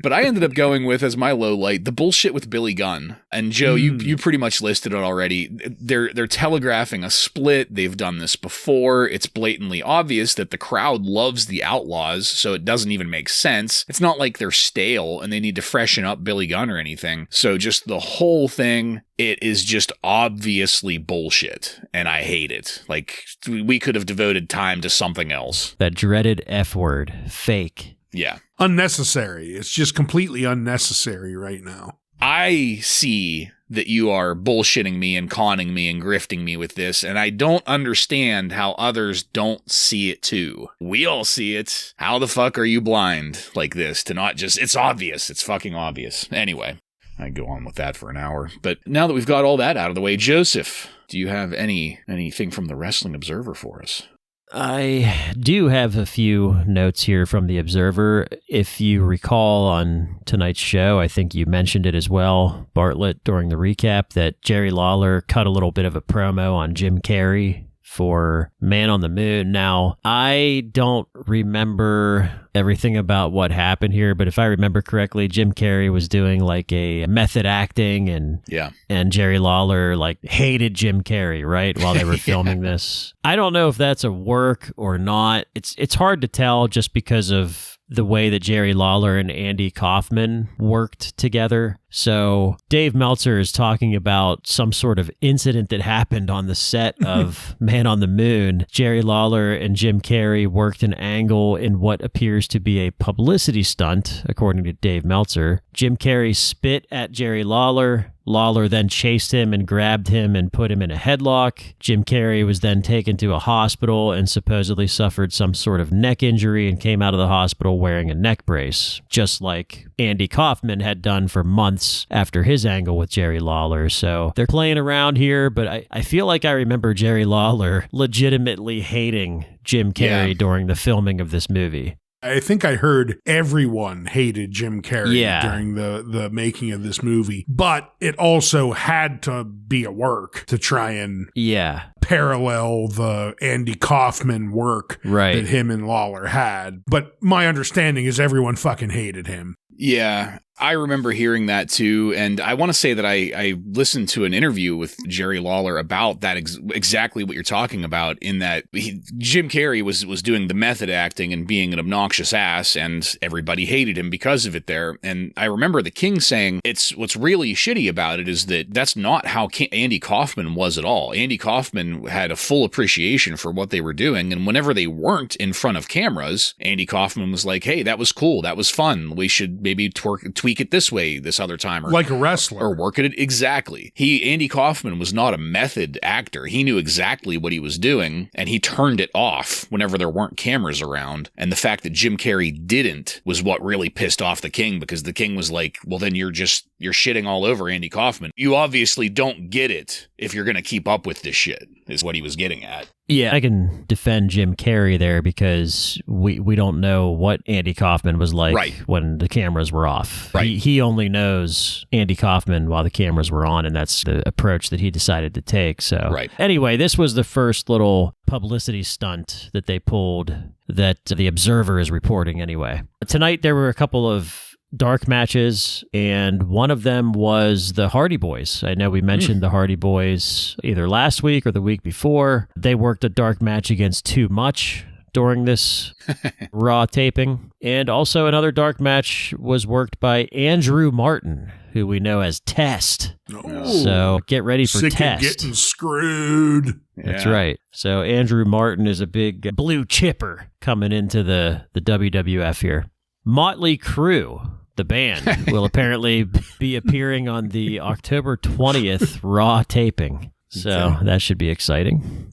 But I ended up going with, as my low light, the bullshit with Billy Gunn. And Joe, you pretty much listed it already. They're telegraphing a split. They've done this before. It's blatantly obvious that the crowd loves the Outlaws, so it doesn't even make sense. It's not like they're stale and they need to freshen up Billy Gunn or anything. So just the whole thing, it is just obviously bullshit, and I hate it. Like, we could have devoted time to something else. That dreaded F word, fake. Yeah. Unnecessary. It's just completely unnecessary right now. I see that you are bullshitting me and conning me and grifting me with this, and I don't understand how others don't see it too. We all see it. How the fuck are you blind like this to not just... It's obvious. It's fucking obvious. Anyway, I can go on with that for an hour. But now that we've got all that out of the way, Joseph, do you have anything from the Wrestling Observer for us? I do have a few notes here from the Observer. If you recall on tonight's show, I think you mentioned it as well, Bartlett, during the recap, that Jerry Lawler cut a little bit of a promo on Jim Carrey for Man on the Moon. Now, I don't remember everything about what happened here, but if I remember correctly, Jim Carrey was doing like a method acting, and Jerry Lawler like hated Jim Carrey, right, while they were filming this. I don't know if that's a work or not. It's hard to tell just because of the way that Jerry Lawler and Andy Kaufman worked together. So Dave Meltzer is talking about some sort of incident that happened on the set of Man on the Moon. Jerry Lawler and Jim Carrey worked an angle in what appears to be a publicity stunt, according to Dave Meltzer. Jim Carrey spit at Jerry Lawler. Lawler then chased him and grabbed him and put him in a headlock. Jim Carrey was then taken to a hospital and supposedly suffered some sort of neck injury and came out of the hospital wearing a neck brace, just like Andy Kaufman had done for months after his angle with Jerry Lawler. So they're playing around here, but I feel like I remember Jerry Lawler legitimately hating Jim Carrey during the filming of this movie. I think I heard everyone hated Jim Carrey during the making of this movie, but it also had to be a work to try and parallel the Andy Kaufman work that him and Lawler had. But my understanding is everyone fucking hated him. Yeah. I remember hearing that too, and I want to say that I listened to an interview with Jerry Lawler about that exactly what you're talking about, in that Jim Carrey was doing the method acting and being an obnoxious ass, and everybody hated him because of it there. And I remember the King saying, what's really shitty about it is that that's not how Andy Kaufman was at all. Andy Kaufman had a full appreciation for what they were doing, and whenever they weren't in front of cameras, Andy Kaufman was like, hey, that was cool, that was fun, we should maybe tweak it this way this other time, or like a wrestler, or work at it. Exactly. Andy Kaufman was not a method actor. He knew exactly what he was doing, and he turned it off whenever there weren't cameras around. And the fact that Jim Carrey didn't was what really pissed off the King, because the King was like, well, then you're shitting all over Andy Kaufman. You obviously don't get it if you're going to keep up with this shit, is what he was getting at. Yeah, I can defend Jim Carrey there, because we don't know what Andy Kaufman was like when the cameras were off. He only knows Andy Kaufman while the cameras were on, and that's the approach that he decided to take. So anyway, this was the first little publicity stunt that they pulled that the Observer is reporting anyway. Tonight there were a couple of dark matches, and one of them was the Hardy Boys. I know we mentioned the Hardy Boys either last week or the week before. They worked a dark match against Too Much during this Raw taping. And also another dark match was worked by Andrew Martin, who we know as Test. Oh, so get ready for sick Test. of getting screwed. That's right. So Andrew Martin is a big blue chipper coming into the WWF here. Motley Crue, the band, will apparently be appearing on the October 20th Raw taping. So that should be exciting.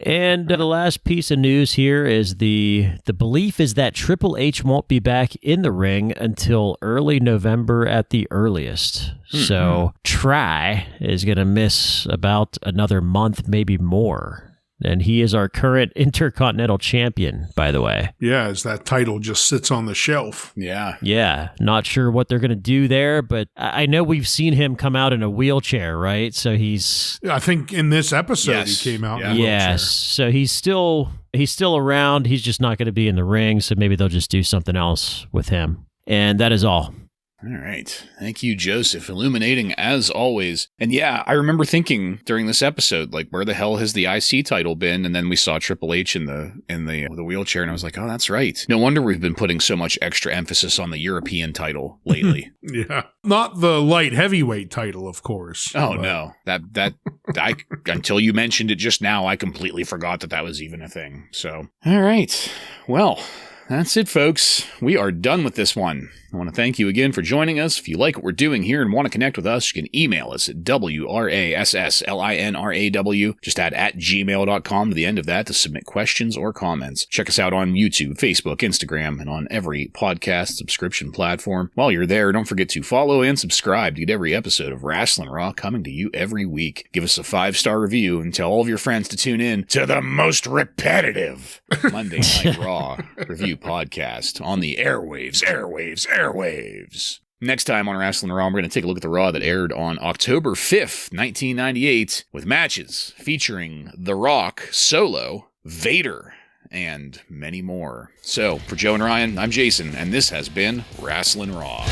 And the last piece of news here is the belief is that Triple H won't be back in the ring until early November at the earliest. So Try is going to miss about another month, maybe more. And he is our current Intercontinental Champion, by the way. Yeah, as that title just sits on the shelf. Yeah. Yeah, not sure what they're going to do there, but I know we've seen him come out in a wheelchair, right? So he's... I think in this episode he came out in a wheelchair. Yes, so he's still around. He's just not going to be in the ring, so maybe they'll just do something else with him. And that is all. All right. Thank you, Joseph. Illuminating as always. And yeah, I remember thinking during this episode, like, where the hell has the IC title been? And then we saw Triple H in the wheelchair, and I was like, oh, that's right. No wonder we've been putting so much extra emphasis on the European title lately. Yeah. Not the light heavyweight title, of course. Oh, no. That until you mentioned it just now, I completely forgot that was even a thing. So, all right. Well, that's it, folks. We are done with this one. I want to thank you again for joining us. If you like what we're doing here and want to connect with us, you can email us at WRASSLINRAW. Just add @gmail.com to the end of that to submit questions or comments. Check us out on YouTube, Facebook, Instagram, and on every podcast subscription platform. While you're there, don't forget to follow and subscribe to get every episode of Wrasslin Raw coming to you every week. Give us a 5-star review and tell all of your friends to tune in to the most repetitive Monday Night Raw review podcast on the airwaves. Next time on Wrasslin Raw, we're going to take a look at the Raw that aired on October 5th, 1998, with matches featuring The Rock, Solo, Vader, and many more. So, for Joe and Ryan, I'm Jason, and this has been Wrasslin Raw.